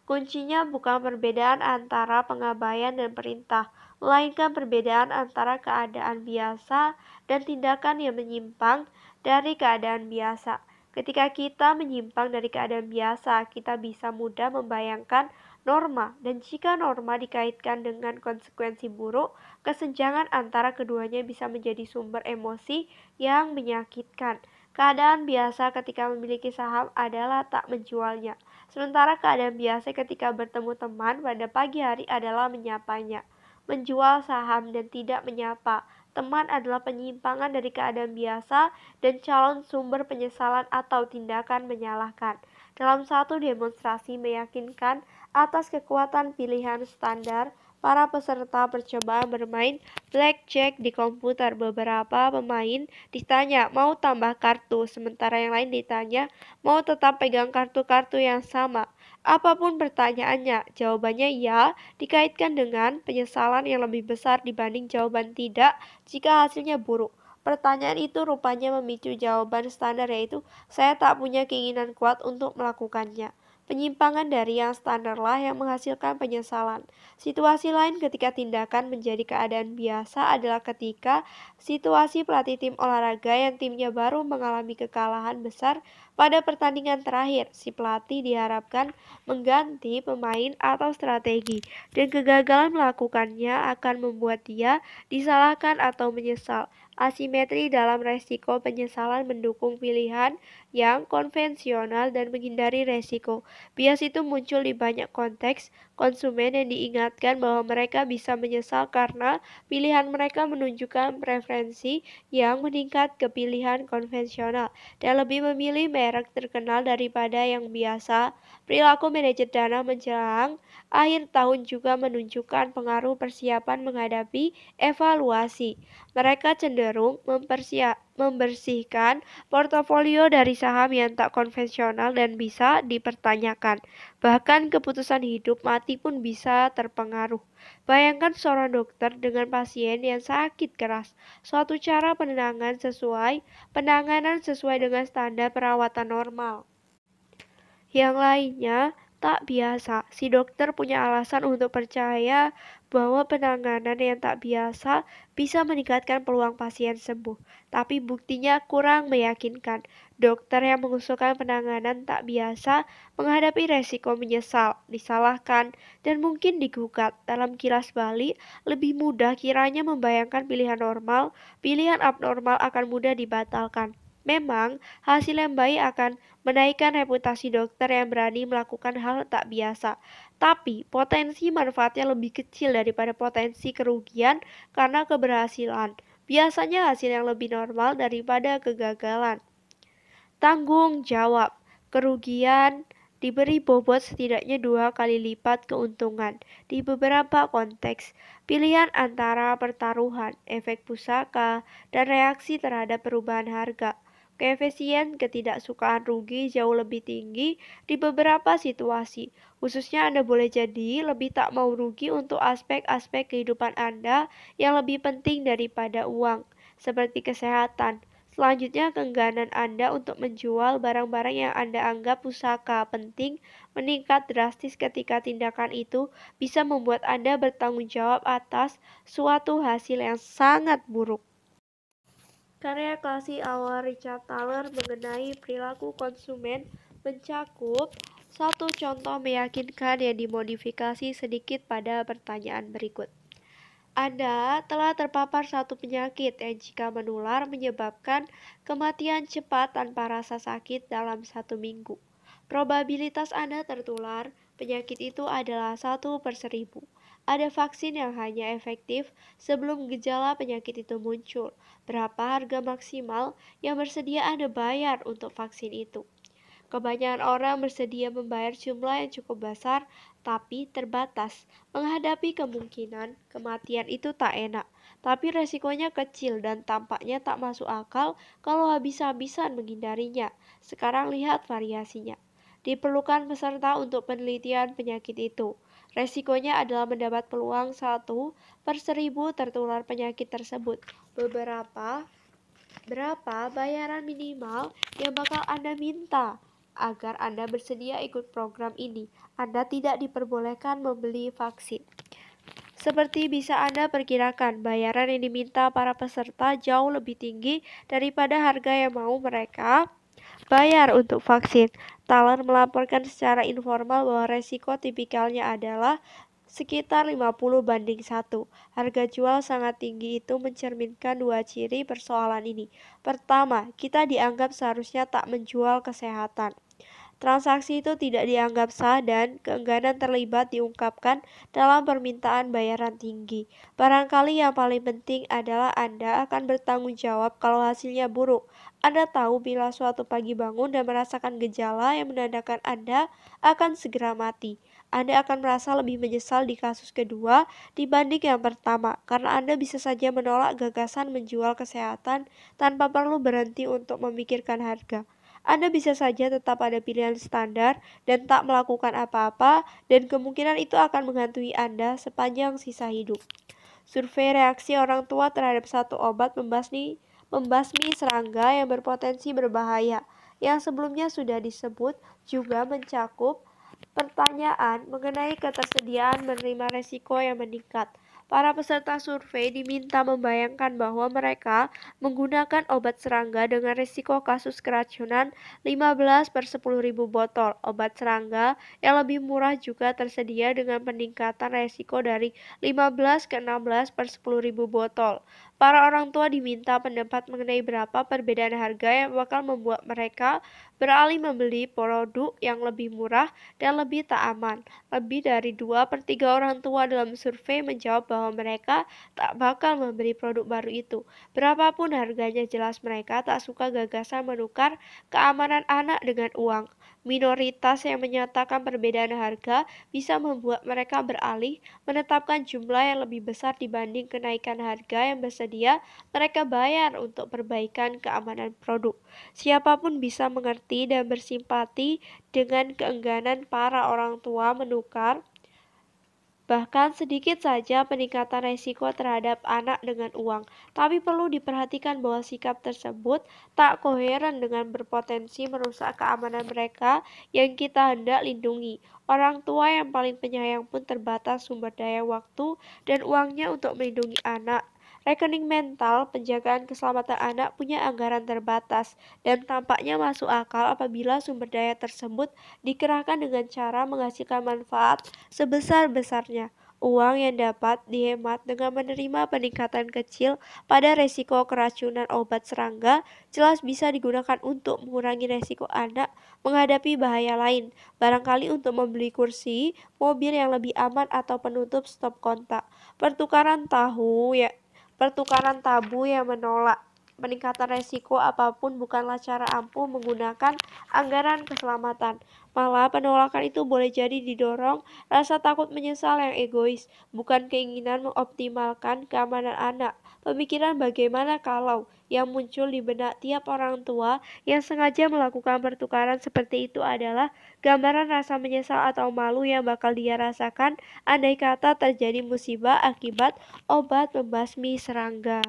Kuncinya bukan perbedaan antara pengabaian dan perintah, melainkan perbedaan antara keadaan biasa dan tindakan yang menyimpang dari keadaan biasa. Ketika kita menyimpang dari keadaan biasa, kita bisa mudah membayangkan norma, dan jika norma dikaitkan dengan konsekuensi buruk, kesenjangan antara keduanya bisa menjadi sumber emosi yang menyakitkan. Keadaan biasa ketika memiliki saham adalah tak menjualnya. Sementara keadaan biasa ketika bertemu teman pada pagi hari adalah menyapanya. Menjual saham dan tidak menyapa teman adalah penyimpangan dari keadaan biasa dan calon sumber penyesalan atau tindakan menyalahkan. Dalam satu demonstrasi meyakinkan atas kekuatan pilihan standar, para peserta percobaan bermain blackjack di komputer. Beberapa pemain ditanya mau tambah kartu, sementara yang lain ditanya mau tetap pegang kartu-kartu yang sama. Apapun pertanyaannya, jawabannya ya dikaitkan dengan penyesalan yang lebih besar dibanding jawaban tidak jika hasilnya buruk. Pertanyaan itu rupanya memicu jawaban standar, yaitu saya tak punya keinginan kuat untuk melakukannya. Penyimpangan dari yang standarlah yang menghasilkan penyesalan. Situasi lain ketika tindakan menjadi keadaan biasa adalah ketika situasi pelatih tim olahraga yang timnya baru mengalami kekalahan besar pada pertandingan terakhir. Si pelatih diharapkan mengganti pemain atau strategi, dan kegagalan melakukannya akan membuat dia disalahkan atau menyesal. Asimetri dalam resiko penyesalan mendukung pilihan yang konvensional dan menghindari resiko. Bias itu muncul di banyak konteks. Konsumen yang diingatkan bahwa mereka bisa menyesal karena pilihan mereka menunjukkan preferensi yang meningkat ke pilihan konvensional dan lebih memilih merek terkenal daripada yang biasa. Perilaku manajer dana menjelang akhir tahun juga menunjukkan pengaruh persiapan menghadapi evaluasi. Mereka cenderung membersihkan portofolio dari saham yang tak konvensional dan bisa dipertanyakan. Bahkan keputusan hidup mati pun bisa terpengaruh. Bayangkan seorang dokter dengan pasien yang sakit keras. Suatu cara penanganan sesuai dengan standar perawatan normal. Yang lainnya tak biasa. Si dokter punya alasan untuk percaya bahwa penanganan yang tak biasa bisa meningkatkan peluang pasien sembuh, tapi buktinya kurang meyakinkan. Dokter yang mengusulkan penanganan tak biasa menghadapi resiko menyesal, disalahkan, dan mungkin digugat. Dalam kilas balik, lebih mudah kiranya membayangkan pilihan normal, pilihan abnormal akan mudah dibatalkan. Memang, hasil yang baik akan menaikkan reputasi dokter yang berani melakukan hal tak biasa. Tapi, potensi manfaatnya lebih kecil daripada potensi kerugian karena keberhasilan. Biasanya hasil yang lebih normal daripada kegagalan. Tanggung jawab. Kerugian diberi bobot setidaknya 2 kali lipat keuntungan. Di beberapa konteks, pilihan antara pertaruhan, efek pusaka, dan reaksi terhadap perubahan harga. Koefisien ketidaksukaan rugi jauh lebih tinggi di beberapa situasi. Khususnya Anda boleh jadi lebih tak mau rugi untuk aspek-aspek kehidupan Anda yang lebih penting daripada uang, seperti kesehatan. Selanjutnya, keengganan Anda untuk menjual barang-barang yang Anda anggap pusaka penting meningkat drastis ketika tindakan itu bisa membuat Anda bertanggung jawab atas suatu hasil yang sangat buruk. Karya klasik awal Richard Thaler mengenai perilaku konsumen mencakup satu contoh meyakinkan yang dimodifikasi sedikit pada pertanyaan berikut. Anda telah terpapar satu penyakit yang jika menular menyebabkan kematian cepat tanpa rasa sakit dalam 1 minggu. Probabilitas Anda tertular penyakit itu adalah 1/1000. Ada vaksin yang hanya efektif sebelum gejala penyakit itu muncul. Berapa harga maksimal yang bersedia Anda bayar untuk vaksin itu? Kebanyakan orang bersedia membayar jumlah yang cukup besar, tapi terbatas. Menghadapi kemungkinan kematian itu tak enak, tapi resikonya kecil dan tampaknya tak masuk akal kalau habis-habisan menghindarinya. Sekarang lihat variasinya. Diperlukan peserta untuk penelitian penyakit itu. Resikonya adalah mendapat peluang 1/1000 tertular penyakit tersebut. Berapa bayaran minimal yang bakal Anda minta agar Anda bersedia ikut program ini? Anda tidak diperbolehkan membeli vaksin. Seperti bisa Anda perkirakan, bayaran yang diminta para peserta jauh lebih tinggi daripada harga yang mau mereka bayar untuk vaksin. Thaler melaporkan secara informal bahwa resiko tipikalnya adalah sekitar 50/1. Harga jual sangat tinggi itu mencerminkan dua ciri persoalan ini. Pertama, kita dianggap seharusnya tak menjual kesehatan. Transaksi itu tidak dianggap sah dan keengganan terlibat diungkapkan dalam permintaan bayaran tinggi. Barangkali yang paling penting adalah Anda akan bertanggung jawab kalau hasilnya buruk. Anda tahu bila suatu pagi bangun dan merasakan gejala yang menandakan Anda akan segera mati. Anda akan merasa lebih menyesal di kasus kedua dibanding yang pertama, karena Anda bisa saja menolak gagasan menjual kesehatan tanpa perlu berhenti untuk memikirkan harga. Anda bisa saja tetap ada pilihan standar dan tak melakukan apa-apa, dan kemungkinan itu akan menghantui Anda sepanjang sisa hidup. Survei reaksi orang tua terhadap satu obat membasmi serangga yang berpotensi berbahaya, yang sebelumnya sudah disebut, juga mencakup pertanyaan mengenai ketersediaan menerima resiko yang meningkat. Para peserta survei diminta membayangkan bahwa mereka menggunakan obat serangga dengan risiko kasus keracunan 15/10.000 botol. Obat serangga yang lebih murah juga tersedia dengan peningkatan resiko dari 15 ke 16/10.000 botol. Para orang tua diminta pendapat mengenai berapa perbedaan harga yang bakal membuat mereka beralih membeli produk yang lebih murah dan lebih tak aman. Lebih dari 2/3 orang tua dalam survei menjawab bahwa mereka tak bakal membeli produk baru itu. Berapapun harganya, jelas mereka tak suka gagasan menukar keamanan anak dengan uang. Minoritas yang menyatakan perbedaan harga bisa membuat mereka beralih menetapkan jumlah yang lebih besar dibanding kenaikan harga yang bersedia mereka bayar untuk perbaikan keamanan produk. Siapapun bisa mengerti dan bersimpati dengan keengganan para orang tua menukar bahkan sedikit saja peningkatan resiko terhadap anak dengan uang. Tapi perlu diperhatikan bahwa sikap tersebut tak koheren dengan berpotensi merusak keamanan mereka yang kita hendak lindungi. Orang tua yang paling penyayang pun terbatas sumber daya waktu dan uangnya untuk melindungi anak. Rekening mental penjagaan keselamatan anak punya anggaran terbatas dan tampaknya masuk akal apabila sumber daya tersebut dikerahkan dengan cara menghasilkan manfaat sebesar-besarnya. Uang yang dapat dihemat dengan menerima peningkatan kecil pada resiko keracunan obat serangga jelas bisa digunakan untuk mengurangi resiko anak menghadapi bahaya lain, barangkali untuk membeli kursi, mobil yang lebih aman atau penutup stop kontak. Pertukaran tabu yang menolak peningkatan resiko apapun bukanlah cara ampuh menggunakan anggaran keselamatan. Malah penolakan itu boleh jadi didorong rasa takut menyesal yang egois, bukan keinginan mengoptimalkan keamanan anak. Pemikiran bagaimana kalau yang muncul di benak tiap orang tua yang sengaja melakukan pertukaran seperti itu adalah gambaran rasa menyesal atau malu yang bakal dia rasakan andai kata terjadi musibah akibat obat membasmi serangga.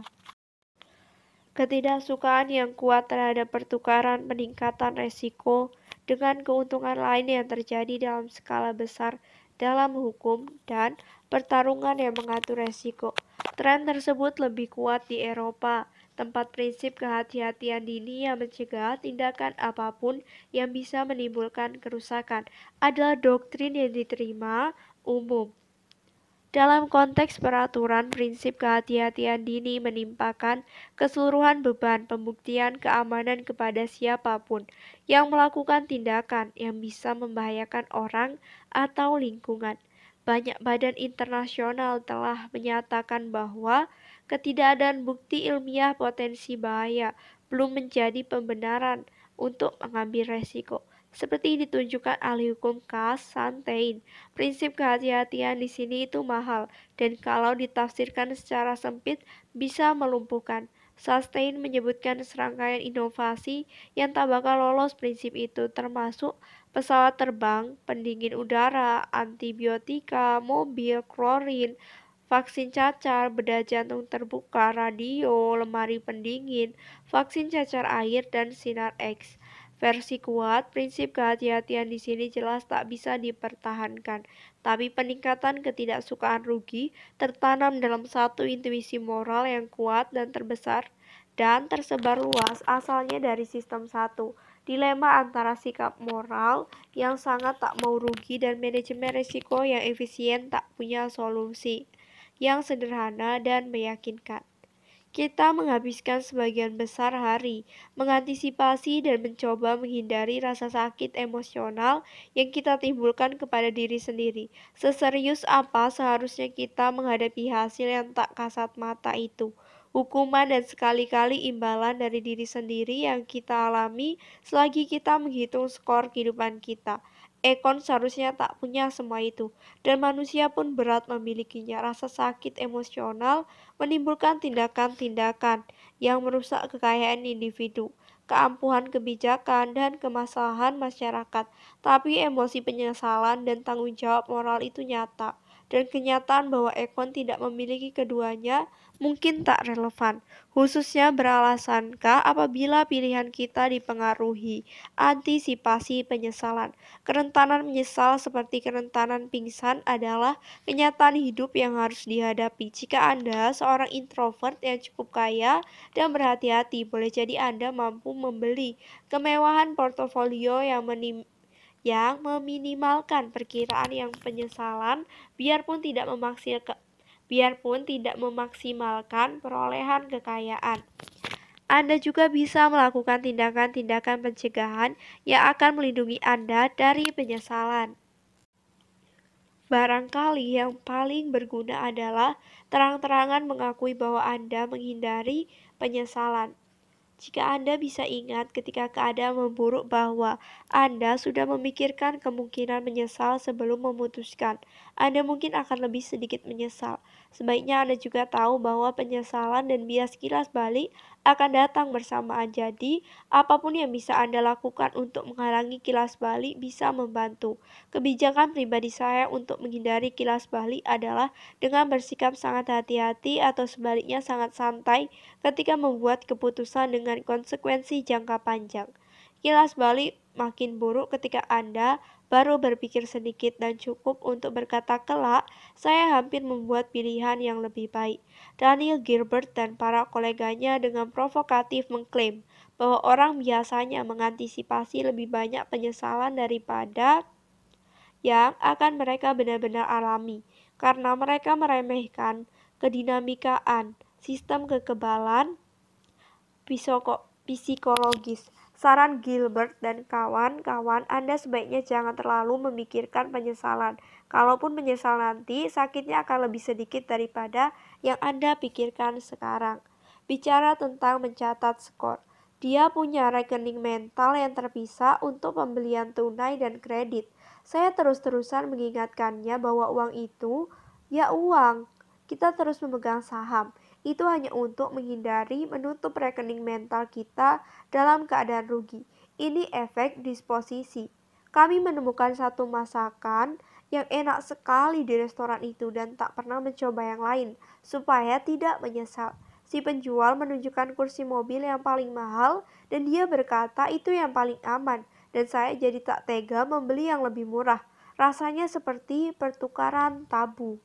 Ketidaksukaan yang kuat terhadap pertukaran peningkatan resiko dengan keuntungan lain yang terjadi dalam skala besar dalam hukum dan pertarungan yang mengatur resiko. Tren tersebut lebih kuat di Eropa, tempat prinsip kehati-hatian dini yang mencegah tindakan apapun yang bisa menimbulkan kerusakan adalah doktrin yang diterima umum. Dalam konteks peraturan, prinsip kehati-hatian dini menimpakan keseluruhan beban pembuktian keamanan kepada siapapun yang melakukan tindakan yang bisa membahayakan orang atau lingkungan. Banyak badan internasional telah menyatakan bahwa ketidakadaan bukti ilmiah potensi bahaya belum menjadi pembenaran untuk mengambil resiko. seperti ditunjukkan ahli hukum Cass Santein. Prinsip kehati-hatian di sini itu mahal, dan kalau ditafsirkan secara sempit bisa melumpuhkan. Sustain menyebutkan serangkaian inovasi yang tak bakal lolos prinsip itu, termasuk pesawat terbang, pendingin udara, antibiotika, mobil, klorin, vaksin cacar, bedah jantung terbuka, radio, lemari pendingin, vaksin cacar air, dan sinar X. Versi kuat, prinsip kehati-hatian di sini jelas tak bisa dipertahankan, tapi peningkatan ketidaksukaan rugi tertanam dalam satu intuisi moral yang kuat dan terbesar dan tersebar luas asalnya dari sistem satu. Dilema antara sikap moral yang sangat tak mau rugi dan manajemen risiko yang efisien tak punya solusi yang sederhana dan meyakinkan. Kita menghabiskan sebagian besar hari mengantisipasi dan mencoba menghindari rasa sakit emosional yang kita timbulkan kepada diri sendiri. Seserius apa seharusnya kita menghadapi hasil yang tak kasat mata itu? Hukuman dan sekali-kali imbalan dari diri sendiri yang kita alami selagi kita menghitung skor kehidupan kita. Ekon seharusnya tak punya semua itu, dan manusia pun berat memilikinya. Rasa sakit emosional menimbulkan tindakan-tindakan yang merusak kekayaan individu, keampuhan kebijakan, dan kemaslahan masyarakat. Tapi emosi penyesalan dan tanggung jawab moral itu nyata, dan kenyataan bahwa Ekon tidak memiliki keduanya mungkin tak relevan. Khususnya beralasankah apabila pilihan kita dipengaruhi antisipasi penyesalan. Kerentanan menyesal seperti kerentanan pingsan adalah kenyataan hidup yang harus dihadapi. Jika Anda seorang introvert yang cukup kaya dan berhati-hati, boleh jadi Anda mampu membeli kemewahan portofolio yang meminimalkan perkiraan yang penyesalan biarpun tidak memaksimalkan perolehan kekayaan. Anda juga bisa melakukan tindakan-tindakan pencegahan yang akan melindungi Anda dari penyesalan. Barangkali yang paling berguna adalah terang-terangan mengakui bahwa Anda menghindari penyesalan. Jika Anda bisa ingat ketika keadaan memburuk bahwa Anda sudah memikirkan kemungkinan menyesal sebelum memutuskan, Anda mungkin akan lebih sedikit menyesal. Sebaiknya Anda juga tahu bahwa penyesalan dan bias kilas balik akan datang bersamaan. Jadi, apapun yang bisa Anda lakukan untuk menghalangi kilas balik bisa membantu. Kebijakan pribadi saya untuk menghindari kilas balik adalah dengan bersikap sangat hati-hati atau sebaliknya sangat santai ketika membuat keputusan dengan konsekuensi jangka panjang. Kilas balik makin buruk ketika Anda baru berpikir sedikit dan cukup untuk berkata kelak, saya hampir membuat pilihan yang lebih baik. Daniel Gilbert dan para koleganya dengan provokatif mengklaim bahwa orang biasanya mengantisipasi lebih banyak penyesalan daripada yang akan mereka benar-benar alami, karena mereka meremehkan kedinamikaan sistem kekebalan psikologis. Saran Gilbert dan kawan-kawan, Anda sebaiknya jangan terlalu memikirkan penyesalan. Kalaupun menyesal nanti, sakitnya akan lebih sedikit daripada yang Anda pikirkan sekarang. Bicara tentang mencatat skor, dia punya rekening mental yang terpisah untuk pembelian tunai dan kredit. Saya terus-terusan mengingatkannya bahwa uang itu, ya uang, kita terus memegang saham. Itu hanya untuk menghindari menutup rekening mental kita dalam keadaan rugi. Ini efek disposisi. Kami menemukan satu masakan yang enak sekali di restoran itu dan tak pernah mencoba yang lain, supaya tidak menyesal. Si penjual menunjukkan kursi mobil yang paling mahal dan dia berkata itu yang paling aman, dan saya jadi tak tega membeli yang lebih murah. Rasanya seperti pertukaran tabu.